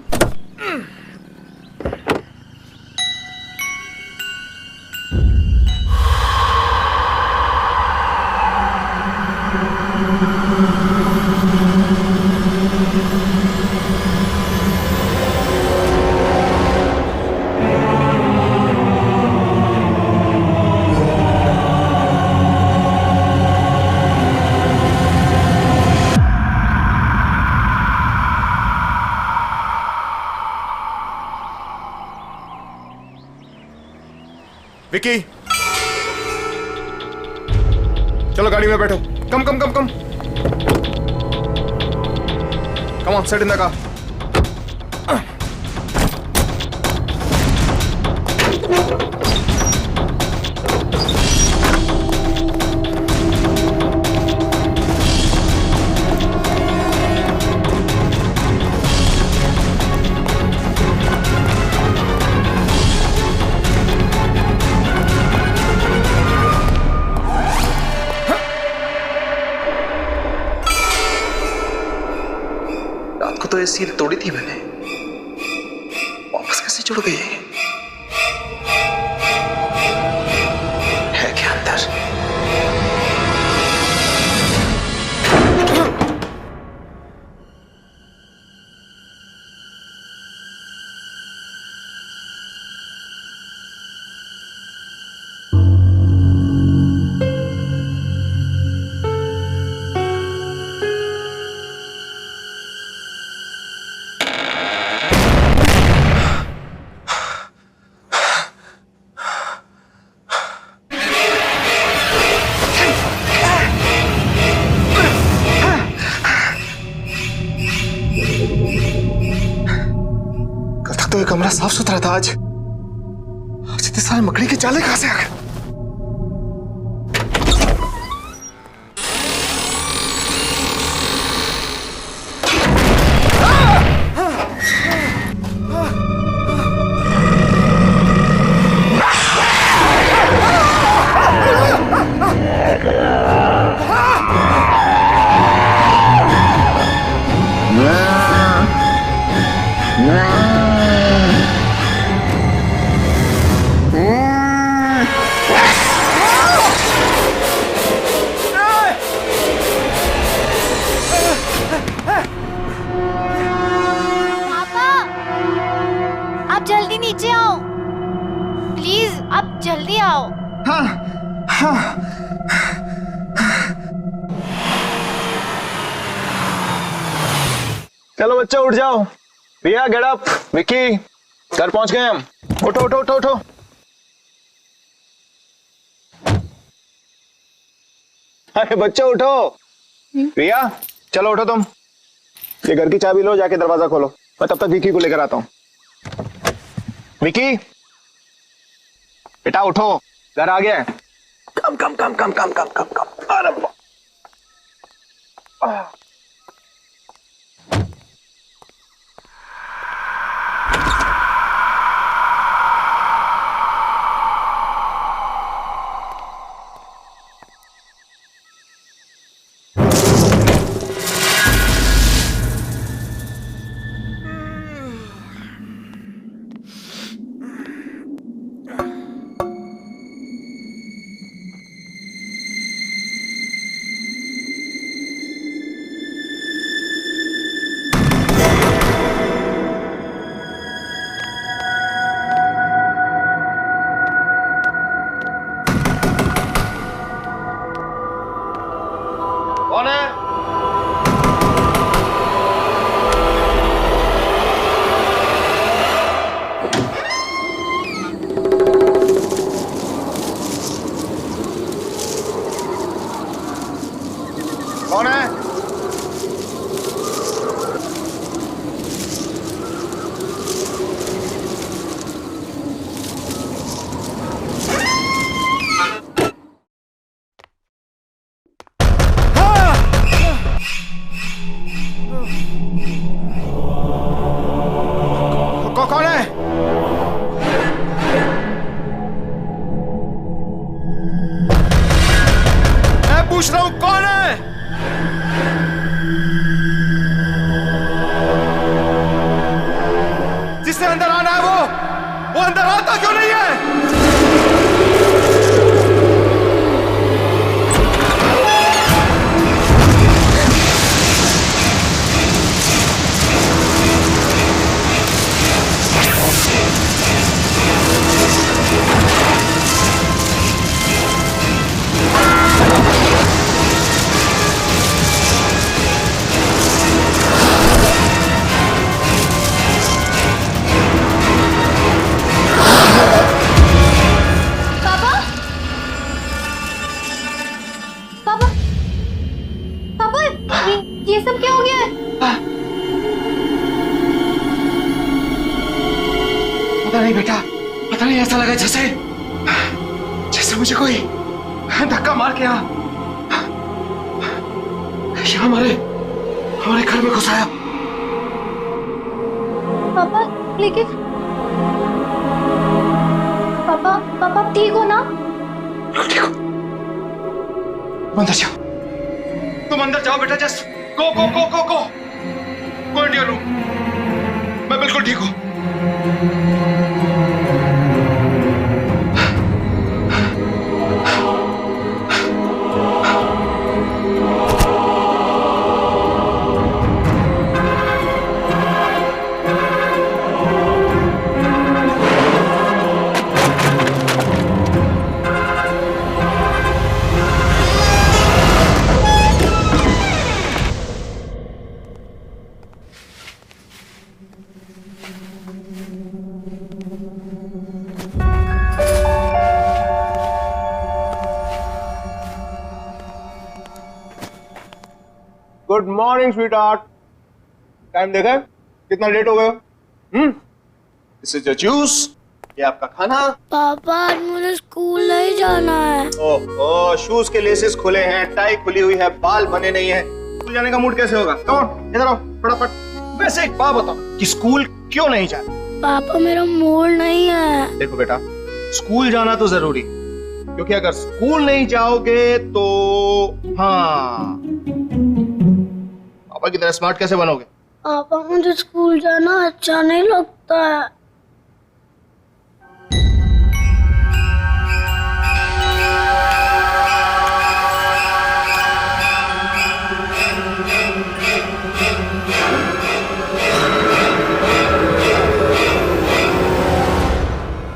विकी चलो गाड़ी में बैठो। Come come come come come on, sit in the car. Seal तोड़ी थी मैंने, वापस कैसे जुड़ गई? है क्या अंदर? तो ये कमरा साफ सुथरा था, आज इतने सारे मकड़ी के जाले कहां से आ गए? जल्दी नीचे आओ प्लीज, आप जल्दी आओ। हाँ हाँ। चलो बच्चा उठ जाओ। प्रिया गेट अप। विक्की घर पहुंच गए हम। उठो उठो उठो उठो। अरे बच्चा उठो। प्रिया चलो उठो तुम। ये घर की चाबी लो, जाके दरवाजा खोलो। मैं तब तक विक्की को लेकर आता हूं। विक्की बेटा उठो, घर आ गया। कम come come come come come come कम। अरे कौन है? कौन है? कौन है? मैं पूछ रहा हूं कौन है? जिसने अंदर आना है वो अंदर आता क्यों नहीं है? ये सब क्या हो गया है? पता नहीं बेटा, पता नहीं, ऐसा लगा जैसे मुझे कोई धक्का मार के यहाँ हमारे घर में घुसाया। पापा लेकिन पापा ठीक हो ना? ठीक हो। अंदर जाओ, तुम अंदर जाओ बेटा। Just go go go go go go into your room. मैं बिल्कुल ठीक हूँ। Good morning sweetheart. टाइम देखा है? कितना लेट हो गए? दिस इज योर जूस, ये आपका खाना। पापा आज मुझे स्कूल नहीं जाना है। ओह, शूज के लेसेस खुले हैं, टाई खुली हुई है, बाल बने नहीं है, स्कूल जाने का मूड कैसे होगा? कम ऑन, इधर आओ फटाफट। वैसे एक बात बताओ कि स्कूल क्यों नहीं जाना? पापा मेरा मूड नहीं है। देखो बेटा, स्कूल जाना तो जरूरी, क्योंकि अगर स्कूल नहीं जाओगे तो हाँ, पापा की तरह स्मार्ट कैसे बनोगे? पापा मुझे स्कूल जाना अच्छा नहीं लगता है।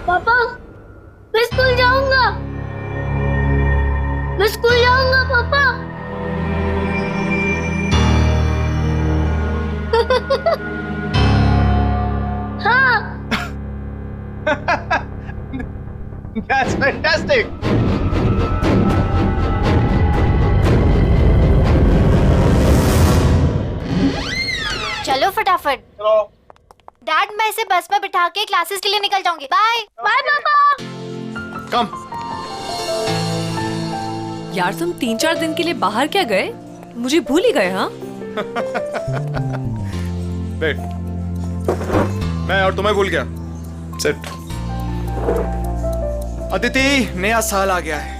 पापा मैं स्कूल जाऊंगा, मैं स्कूल जाऊंगा पापा। हाँ। That's fantastic. चलो फटाफट। डैड मैं इसे बस में बिठा के क्लासेस के लिए निकल जाऊंगी। बाय बाय पापा। कम। यार तुम 3-4 दिन के लिए बाहर क्या गए? मुझे भूल ही गए। हाँ वेट, मैं और तुम्हें भूल गया। सिट। अदिति, नया साल आ गया है,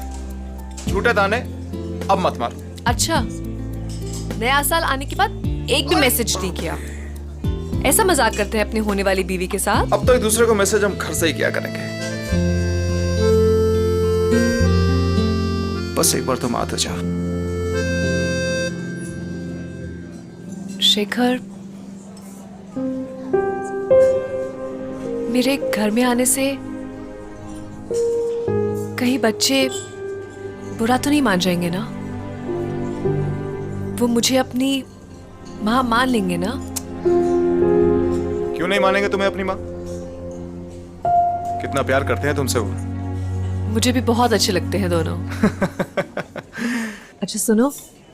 झूठे दाने अब मत मारो। अच्छा, नया साल आने के बाद एक भी मैसेज नहीं किया। ऐसा मजाक करते हैं अपनी होने वाली बीवी के साथ? अब तो एक दूसरे को मैसेज हम घर से ही किया करेंगे। बस एक बार तुम आते जाओ। शेखर, मेरे घर में आने से कहीं बच्चे बुरा तो नहीं मान जाएंगे ना? वो मुझे अपनी माँ मान लेंगे ना? क्यों नहीं मानेंगे तुम्हें अपनी माँ? कितना प्यार करते हैं तुमसे वो। मुझे भी बहुत अच्छे लगते हैं दोनों। अच्छा सुनो,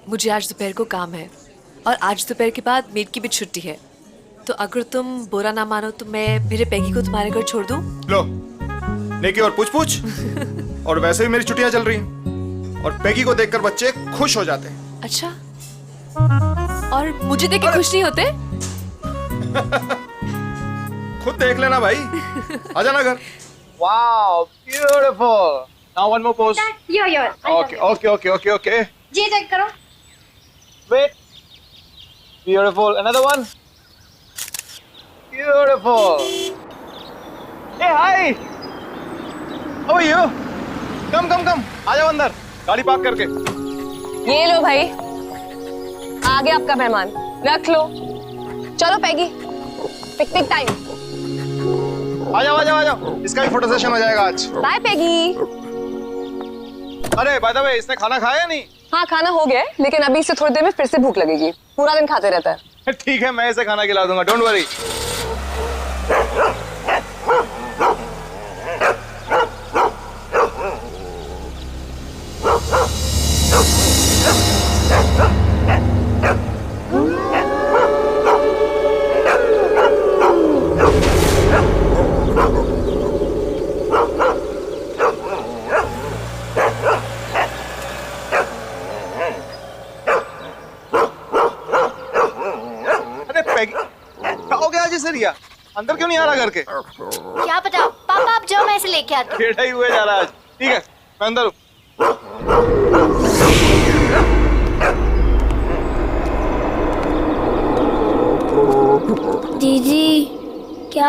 मुझे आज दोपहर को काम है और आज दोपहर के बाद मेड की भी छुट्टी है, तो अगर तुम बुरा ना मानो तो मैं मेरे पैगी को तुम्हारे घर छोड़ दूं? लो, नेकी और पूछ और वैसे भी मेरी छुट्टियां चल रही हैं और पैगी को देखकर बच्चे खुश हो जाते हैं। अच्छा, और मुझे देख के खुश नहीं होते? खुद देख लेना भाई। आजा ना घर। Wow, beautiful. Now one more pose. Okay. जी चेक करो। Wait. Beautiful, another one. Beautiful. Hey hi, how are you? Come आ जाओ अंदर, गाड़ी पार्क करके। ये लो भाई, आ गया आपका मेहमान, रख लो। चलो पैगी, पिकनिक टाइम। आ जाओ, इसका भी फोटो सेशन हो जाएगा आज। बाय पैगी। अरे बाय द वे, इसने खाना खाया या नहीं? हाँ खाना हो गया है, लेकिन अभी से थोड़ी देर में फिर से भूख लगेगी। पूरा दिन खाते रहता है। ठीक है, मैं इसे खाना खिला दूंगा, डोंट वरी। रिया, अंदर क्यों नहीं आ रहा घर के? क्या पता, पापा आप जाओ, मैं इसे लेके आती हूँ। टेढ़ा ही हुए जा रहा है आज। ठीक है, मैं अंदर हूँ।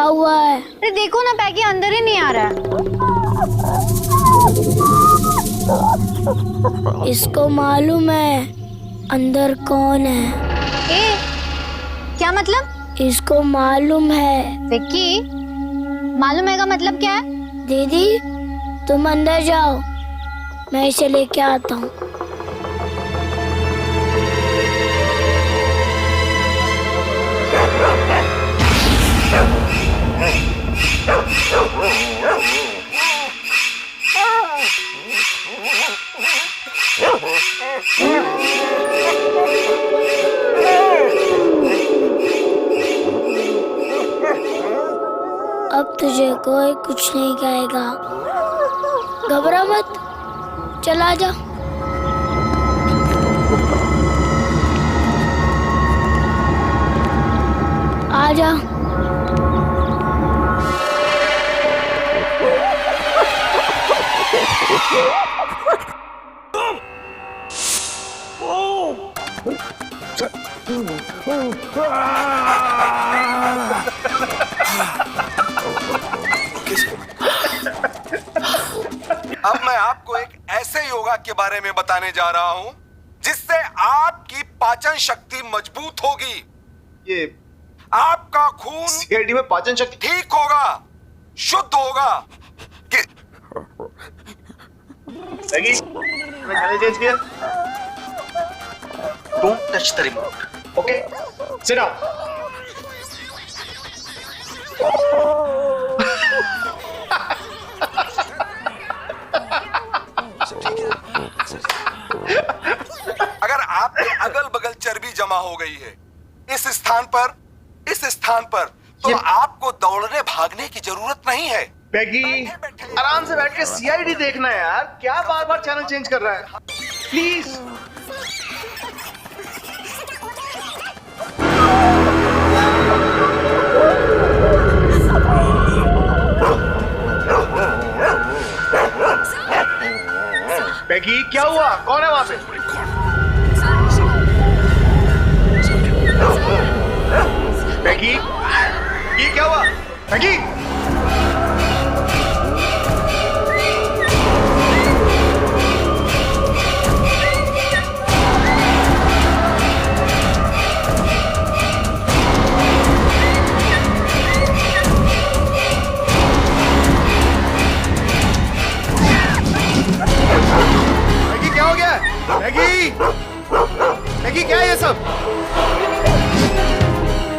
हुआ है? अरे देखो ना, पैगी अंदर ही नहीं आ रहा है। इसको मालूम है अंदर कौन है? क्या मतलब? इसको मालूम है। विक्की, मालूम है का मतलब क्या है? दीदी तुम अंदर जाओ, मैं इसे लेके आता हूँ। अब तुझे कोई कुछ नहीं कहेगा, घबरा मत, चला जा। आ जा। अब मैं आपको एक ऐसे योगा के बारे में बताने जा रहा हूं जिससे आपकी पाचन शक्ति मजबूत होगी। ये आपका खून सीआईडी में पाचन शक्ति ठीक होगा, शुद्ध होगा। मैगी, मैं चैनल चेंज किया। Don't touch the remote, okay? Sit down. अगर आपके अगल बगल चर्बी जमा हो गई है इस स्थान पर तो आपको दौड़ने भागने की जरूरत नहीं है। पैगी, आराम से बैठ के सीआईडी देखना है यार, क्या बार बार चैनल चेंज कर रहा है? प्लीज। पैगी, क्या हुआ? कौन है वहां पे? पैगी, ये क्या हुआ? पैगी, क्या हो गया? मैगी, मैगी क्या है ये सब?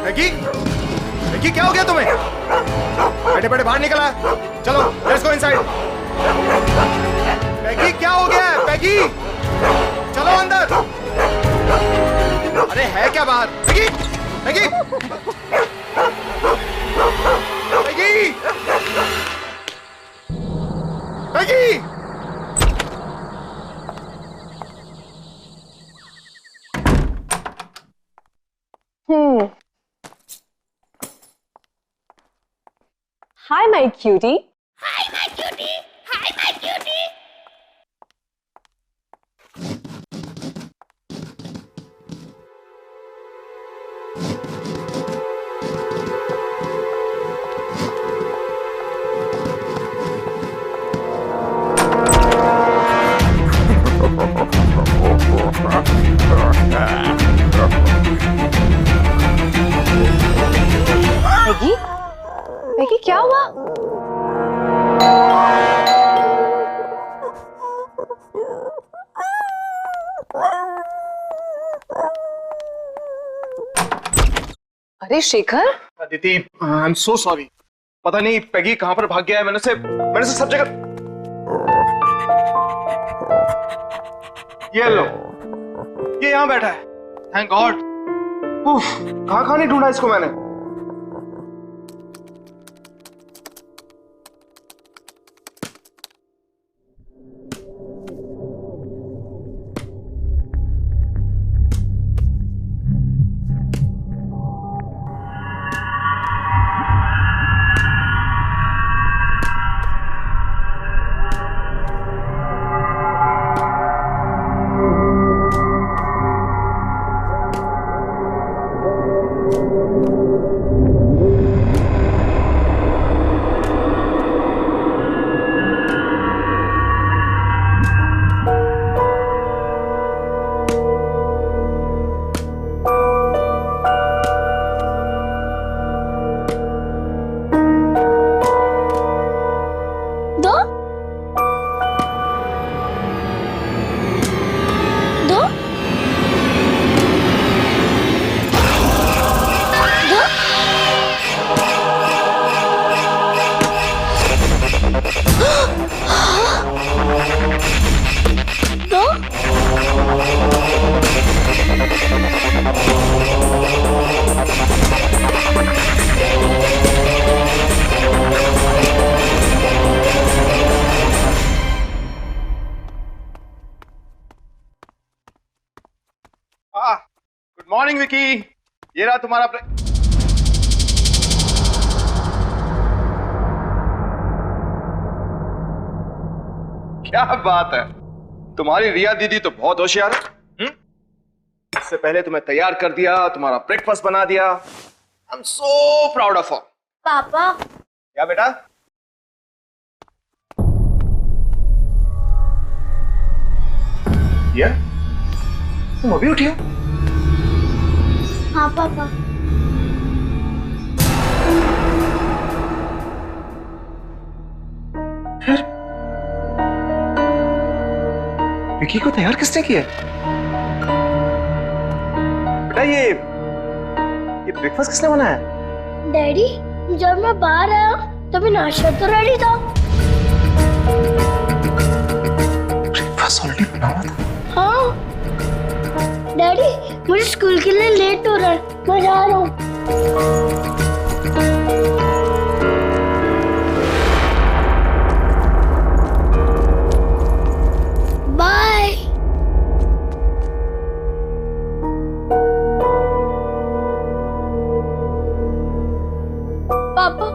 मैगी, मैगी क्या हो गया तुम्हें? बैठे बैठे बाहर निकला, चलो लेट्स गो इनसाइड। मैगी क्या हो गया? मैगी चलो अंदर। अरे है क्या बाहर? Maggi, Maggi, Maggi, Maggi. Hi, my cutie. Hi, my cutie. Hi, my cutie. Maggi, Maggi क्या हुआ? अरे शेखर, दीदी आई एम सो सॉरी। पता नहीं पैगी कहां पर भाग गया है। मैंने उसे सब जगह। ये लो, ये यहां बैठा है। Thank God. कहां नहीं ढूंढा इसको मैंने। गुड मॉर्निंग विकी, ये रहा तुम्हारा क्या बात है, तुम्हारी रिया दीदी तो बहुत होशियार है। इससे पहले तुम्हें तैयार कर दिया, तुम्हारा ब्रेकफास्ट बना दिया। I am so proud of her. पापा क्या बेटा? ये तुम अभी उठी हो? हाँ पापा। फिर विकी को तैयार किसने किया? बेटा ये ब्रेकफास्ट किसने बनाया? डैडी, जब मैं बाहर आया तभी नाश्ता तो रेडी था। ब्रेकफास्ट ऑलरेडी बना हुआ था। हाँ डैडी, मुझे स्कूल के लिए लेट हो रहा है, मैं जा रहा हूँ। बाय। पापा।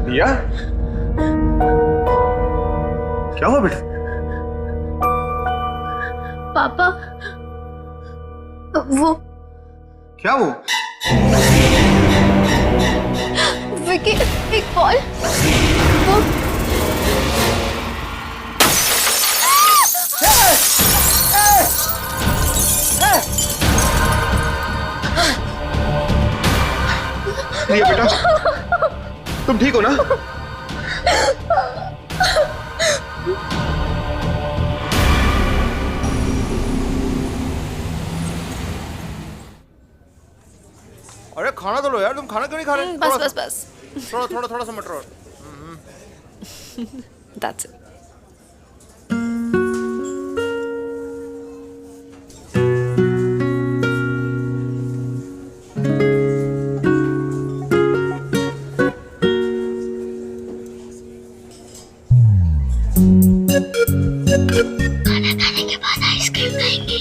रिया, क्या हुआ बेटा? पापा वो क्या वो? विकी, एक कॉल। वो रिया बेटा, तुम ठीक हो ना? अरे खाना तो लो यार, तुम खाना क्यों नहीं खा रहे? बस थोड़ा सा मटर और। That's it. खाना खाने के बाद आइसक्रीम खाएंगे।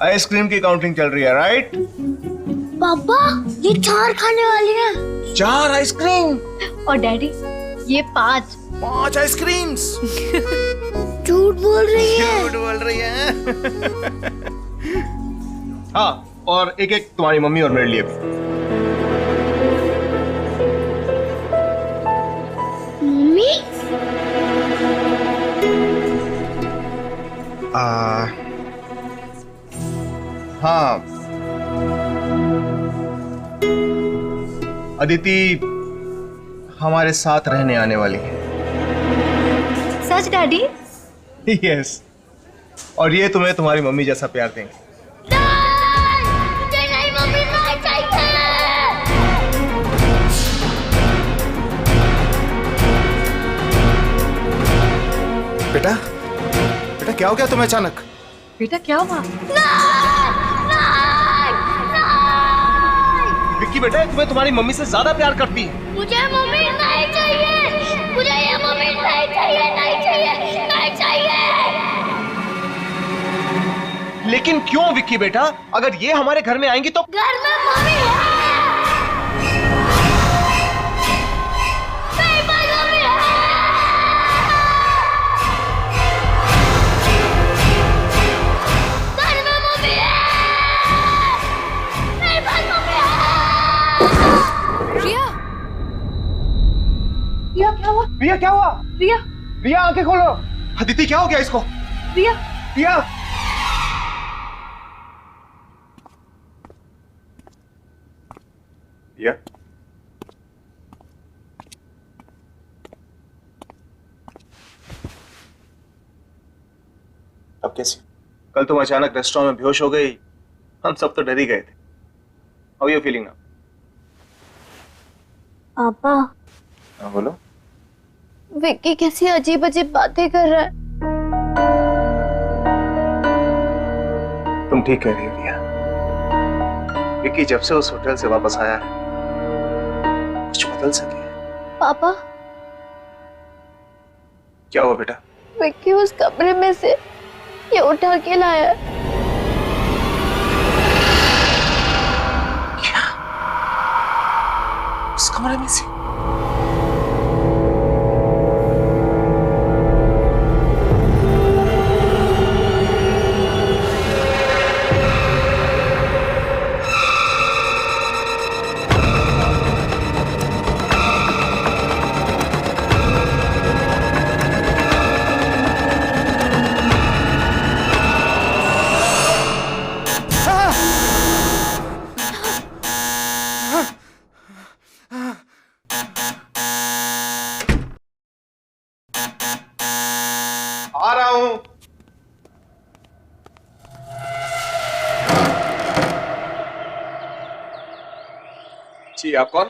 आइसक्रीम की काउंटिंग चल रही है, राइट? पापा, ये 4 खाने वाली है। 4 आइसक्रीम? और डैडी, ये 5 आइसक्रीम्स। झूठ बोल रही है। झूठ बोल रही है। हाँ, और एक एक तुम्हारी मम्मी और मेरे लिए भी। मम्मी? हाँ, अदिति हमारे साथ रहने आने वाली है। सच डैडी? यस, और ये तुम्हें तुम्हारी मम्मी जैसा प्यार देंगे। मुझे नहीं मम्मी, नहीं चाहिए। बेटा, बेटा क्या हो गया तुम्हें अचानक? बेटा क्या हुआ? विक्की बेटा, तुम्हें तुम्हारी मम्मी से ज्यादा प्यार करती है। मुझे मम्मी नहीं चाहिए, मुझे ये मम्मी नहीं चाहिए, नहीं चाहिए, नहीं चाहिए। लेकिन क्यों विक्की बेटा? अगर ये हमारे घर में आएंगी तो घर में मम्मी है। मेरे पास मम्मी है। घर में मम्मी है। मेरे पास मम्मी है। रिया, रिया क्या हुआ? रिया क्या हुआ? रिया, रिया आंखें खोलो। अदिति क्या हो गया इसको? रिया, रिया, रिया, अब कैसी? कल तुम अचानक रेस्टोरेंट में बेहोश हो गई, हम सब तो डर ही गए थे। How are you feeling now? पापा हाँ बोलो। विक्की कैसी अजीब अजीब बातें कर रहा है। तुम ठीक कह रही हो रिया। विक्की जब से उस होटल से वापस आया है कुछ बदल सके। पापा क्या हुआ बेटा? विक्की उस कमरे में से ये उठा के लाया है। क्या? उस कमरे में से? आ रहा हूं। जी आप कौन?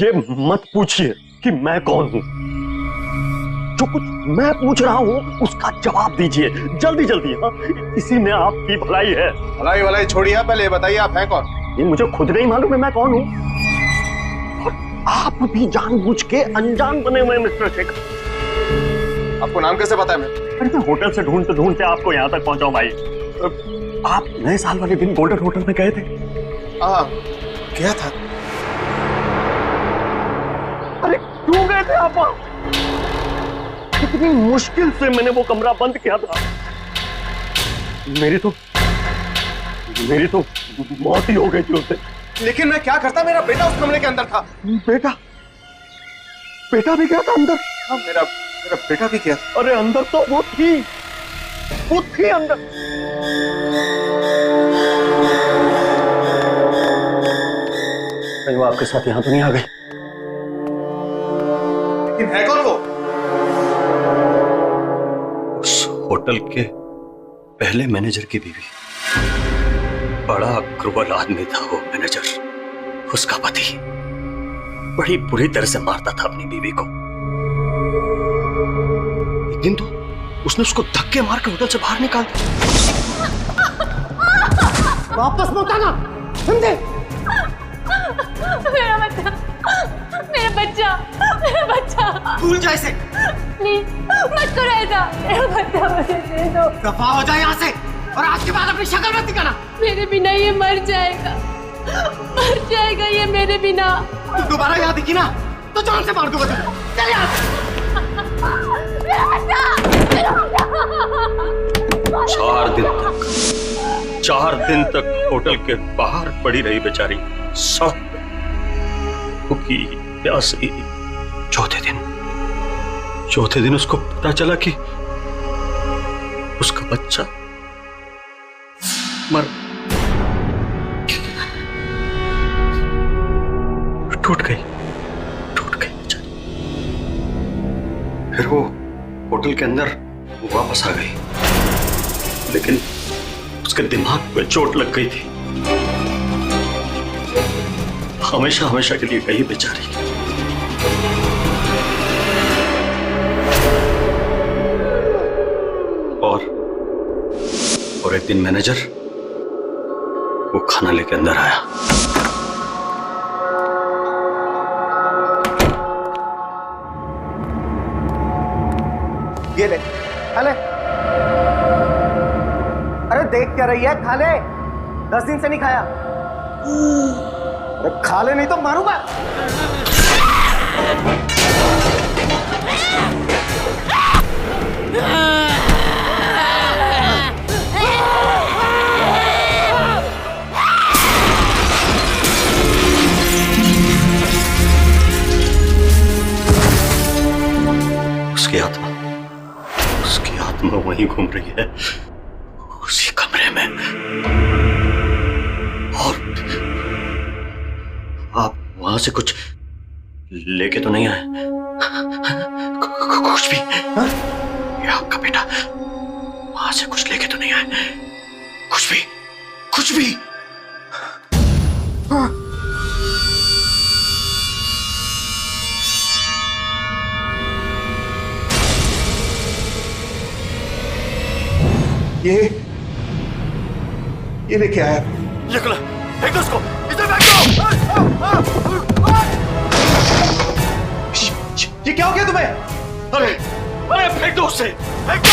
ये मत पूछिए कि मैं कौन हूं। जो कुछ मैं पूछ रहा हूं उसका जवाब दीजिए जल्दी जल्दी। हाँ, इसी में आपकी भलाई है। भलाई भलाई छोड़िए, पहले ये बताइए आप हैं कौन? ये मुझे खुद नहीं मालूम है मैं कौन हूं। और आप भी जानबूझ के अनजान बने हुए मिस्टर शेखर। आपको नाम कैसे पता है? अरे मैं होटल से ढूंढते ढूंढते आपको यहाँ तक पहुंचा भाई। आप नए साल वाले दिन गोल्डन होटल में गए थे? हाँ गया था। अरे क्यों गए थे आप वहां? कितनी मुश्किल से मैंने वो कमरा बंद किया था। मेरी तो मौत ही हो गई थी उससे। लेकिन मैं क्या करता, मेरा बेटा उस कमरे के अंदर था। बेटा भी गया था अंदर? हाँ मेरा बेटा भी गया था। अरे अंदर तो वो थी अंदर। कहीं वो आपके साथ यहां तो नहीं आ गई? लेकिन है कौन वो? उस होटल के पहले मैनेजर की बीवी। बड़ा क्रूर आदमी था वो मैनेजर। उसका पति बड़ी बुरी तरह से मारता था अपनी बीवी को। एक दिन तो उसने उसको धक्के मार के होटल से बाहर निकाल दिया। वापस मत आना, समझे? मेरा बच्चा भूल जा इसे। प्लीज मत करो ऐसा। मेरा बच्चा मुझे दे दो। दफा हो जाए यहाँ से और आज के बाद अपनी शक्ल मत दिखाना। मेरे बिना ये मर जाएगा ये मेरे बिना। तू दोबारा यहाँ दिखी ना तो जान से मार दूंगा तुझे। चल यहाँ से। 4 दिन तक होटल के बाहर पड़ी रही बेचारी, सब भूखी प्यासी। चौथे दिन उसको पता चला कि उसका बच्चा टूट गई बेचारी। फिर वो होटल के अंदर वापस आ गई, लेकिन उसके दिमाग पे चोट लग गई थी। हमेशा के लिए गई बेचारी। और एक दिन मैनेजर वो खाना लेके अंदर आया। ये ले, खा ले। अरे देख क्या रही है, खा ले। 10 दिन से नहीं खाया। अरे खा ले नहीं तो मारूंगा। उसकी आत्मा वहीं घूम रही है, उसी कमरे में। और आप वहां से कुछ लेके तो नहीं आए? कुछ भी? ये आपका बेटा वहां से कुछ लेके तो नहीं आए? कुछ भी? ये लेके आया। ये खुला, फेंक दो उसको, इसे फेंक दो। ये क्या हो गया तुम्हें? अरे फेंक दो उसे, फेंक दो।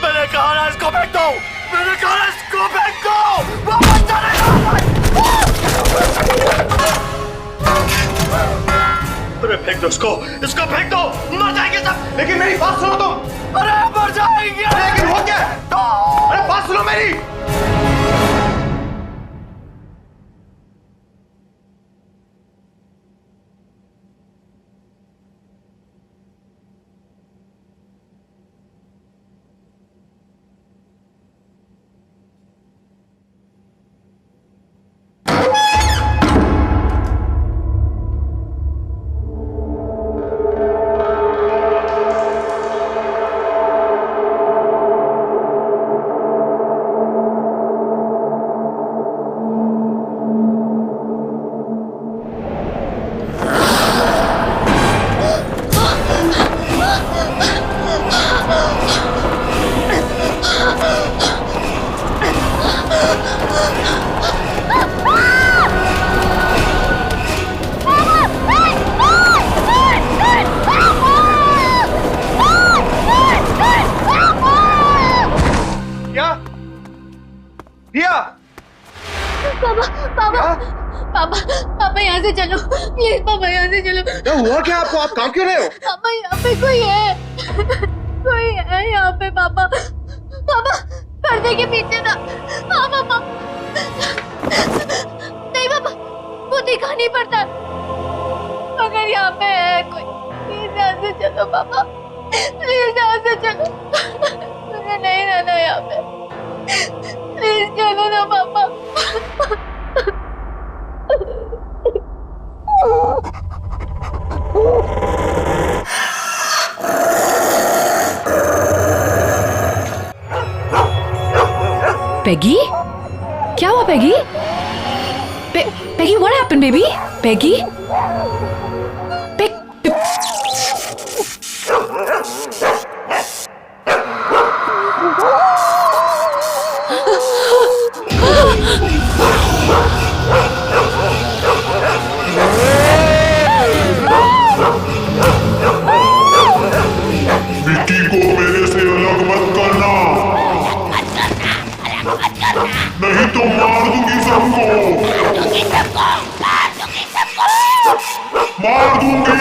मैंने कहा ना इसको फेंक दो, मैंने कहा ना इसको फेंक दो। वापस चलेगा। अरे फेंक दो इसको फेंक दो, मर जाएंगे सब। लेकिन मेरी बात सुनो तुम। अरे मर जाएंगे। लेकिन हो क्या? अरे बात सुनो मेरी। पापा यहाँ से चलो प्लीज, पापा यहाँ से चलो। क्या हुआ क्या आपको? आप काम क्यों रहे हो? पापा यहाँ पे कोई है, कोई है यहाँ पे। पापा पर्दे के पीछे ना। हाँ पापा, नहीं पापा वो दिखा नहीं पड़ता, अगर यहाँ पे है कोई प्लीज यहाँ से चलो पापा, प्लीज यहाँ से चलो, मुझे नहीं रहना यहाँ पे, प्लीज चलो ना पापा। पेगी, क्या हुआ Peggy? Peggy, what happened baby? Peggy? Vicky को मेरे से अलग मत करना, नहीं तो मार दूंगी सबको, मार दूंगी।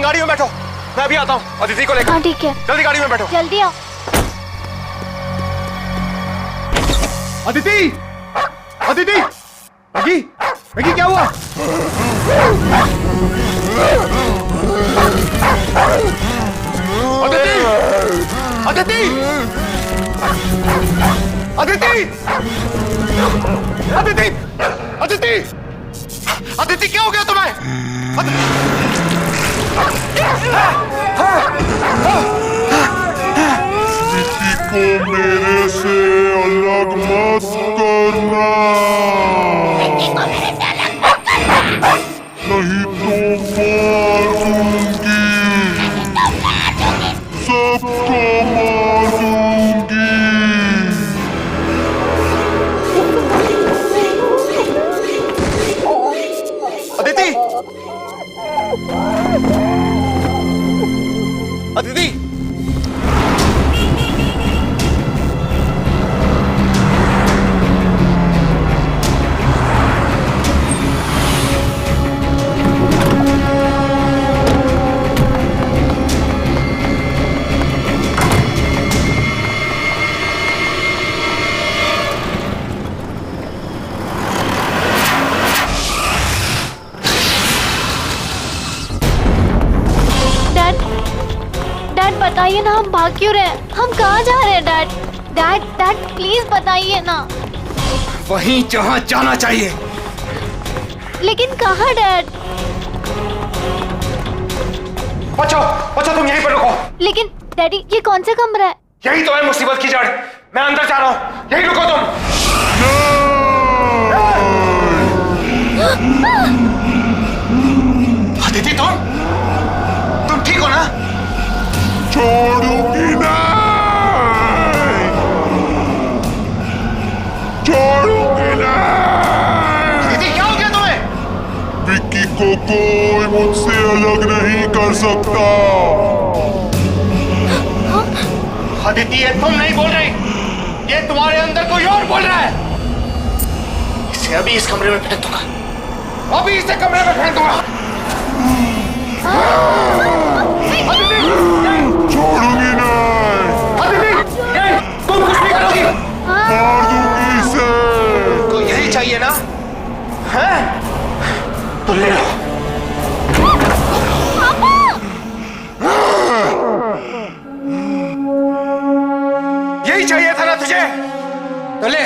गाड़ी में बैठो, मैं अभी आता हूँ अदिति को लेकर। हाँ ठीक है, जल्दी गाड़ी में बैठो। जल्दी आओ। अदिति, अदिति, मैगी, मैगी क्या हुआ? अदिति, अदिति, अदिति, अदिति, अदिति, अदिति क्या हो गया तुम्हें? विक्की को मेरे से अलग मत करना। सबको मार दूंगी। अदिति! अदिति! डैड बताइए ना, हम भाग क्यों रहे हैं? हम कहाँ जा रहे हैं डैड? डैड प्लीज बताइए ना। वहीं जहां जाना चाहिए। लेकिन कहाँ डैड? बच्चों तुम यहीं पर रुको। लेकिन डैडी ये कौन सा कमरा है? यही तो है मुसीबत की जड़। मैं अंदर जा रहा हूँ, यहीं रुको तुम। अदिति तुम ठीक हो ना? छोड़ूंगी नहीं, छोड़ूंगी नहीं। अदिति क्या हो गया तुम्हें? विक्की को कोई मुझसे अलग नहीं कर सकता। अदिति ये तुम नहीं बोल रही, ये तुम्हारे अंदर कोई और बोल रहा है। इसे अभी इस कमरे में फेंक दूंगा, अभी इसे कमरे में फेंक दूंगा। छोड़ूंगी नहीं। अदिति तुम कुछ भी करोगी, मार दूंगी इसे। तो यही चाहिए ना? हैं? तो ले लो। यही चाहिए था ना तुझे? तो ले।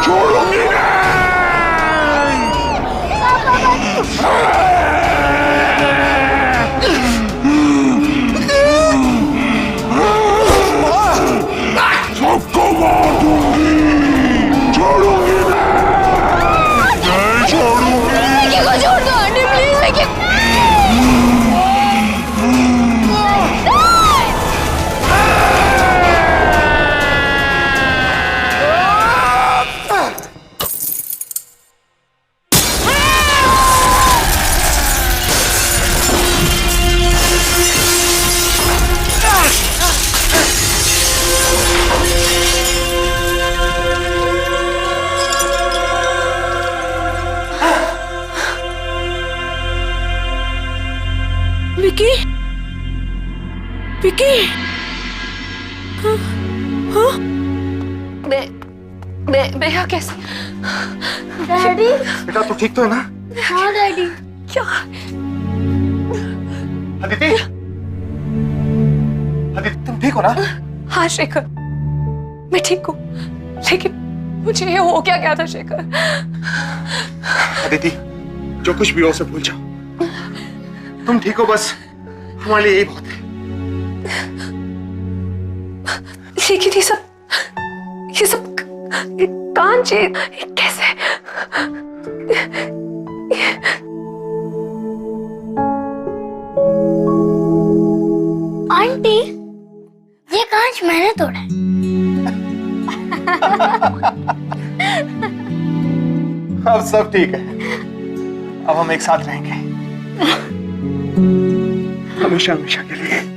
छोड़ूंगी नहीं। सबको मार दूंगी। छोड़ूंगी नहीं, छोड़ूंगी। विक्की को छोड़ दो आंटी प्लीज। विक्की विक्की मैं यहाँ कैसे? डैडी बेटा तू ठीक तो है ना? हाँ डैडी। क्या? अदिति तुम ठीक हो ना? हाँ शेखर मैं ठीक हूँ, लेकिन मुझे ये हो क्या था शेखर? अदिति जो कुछ भी हो उसे भूल जाओ, तुम ठीक हो बस, हमारे लिए यही बहुत है। लेकिन ये सब कांची कैसे? आंटी ये कांच मैंने तोड़ा है। अब सब ठीक है, अब हम एक साथ रहेंगे हमेशा हमेशा के लिए।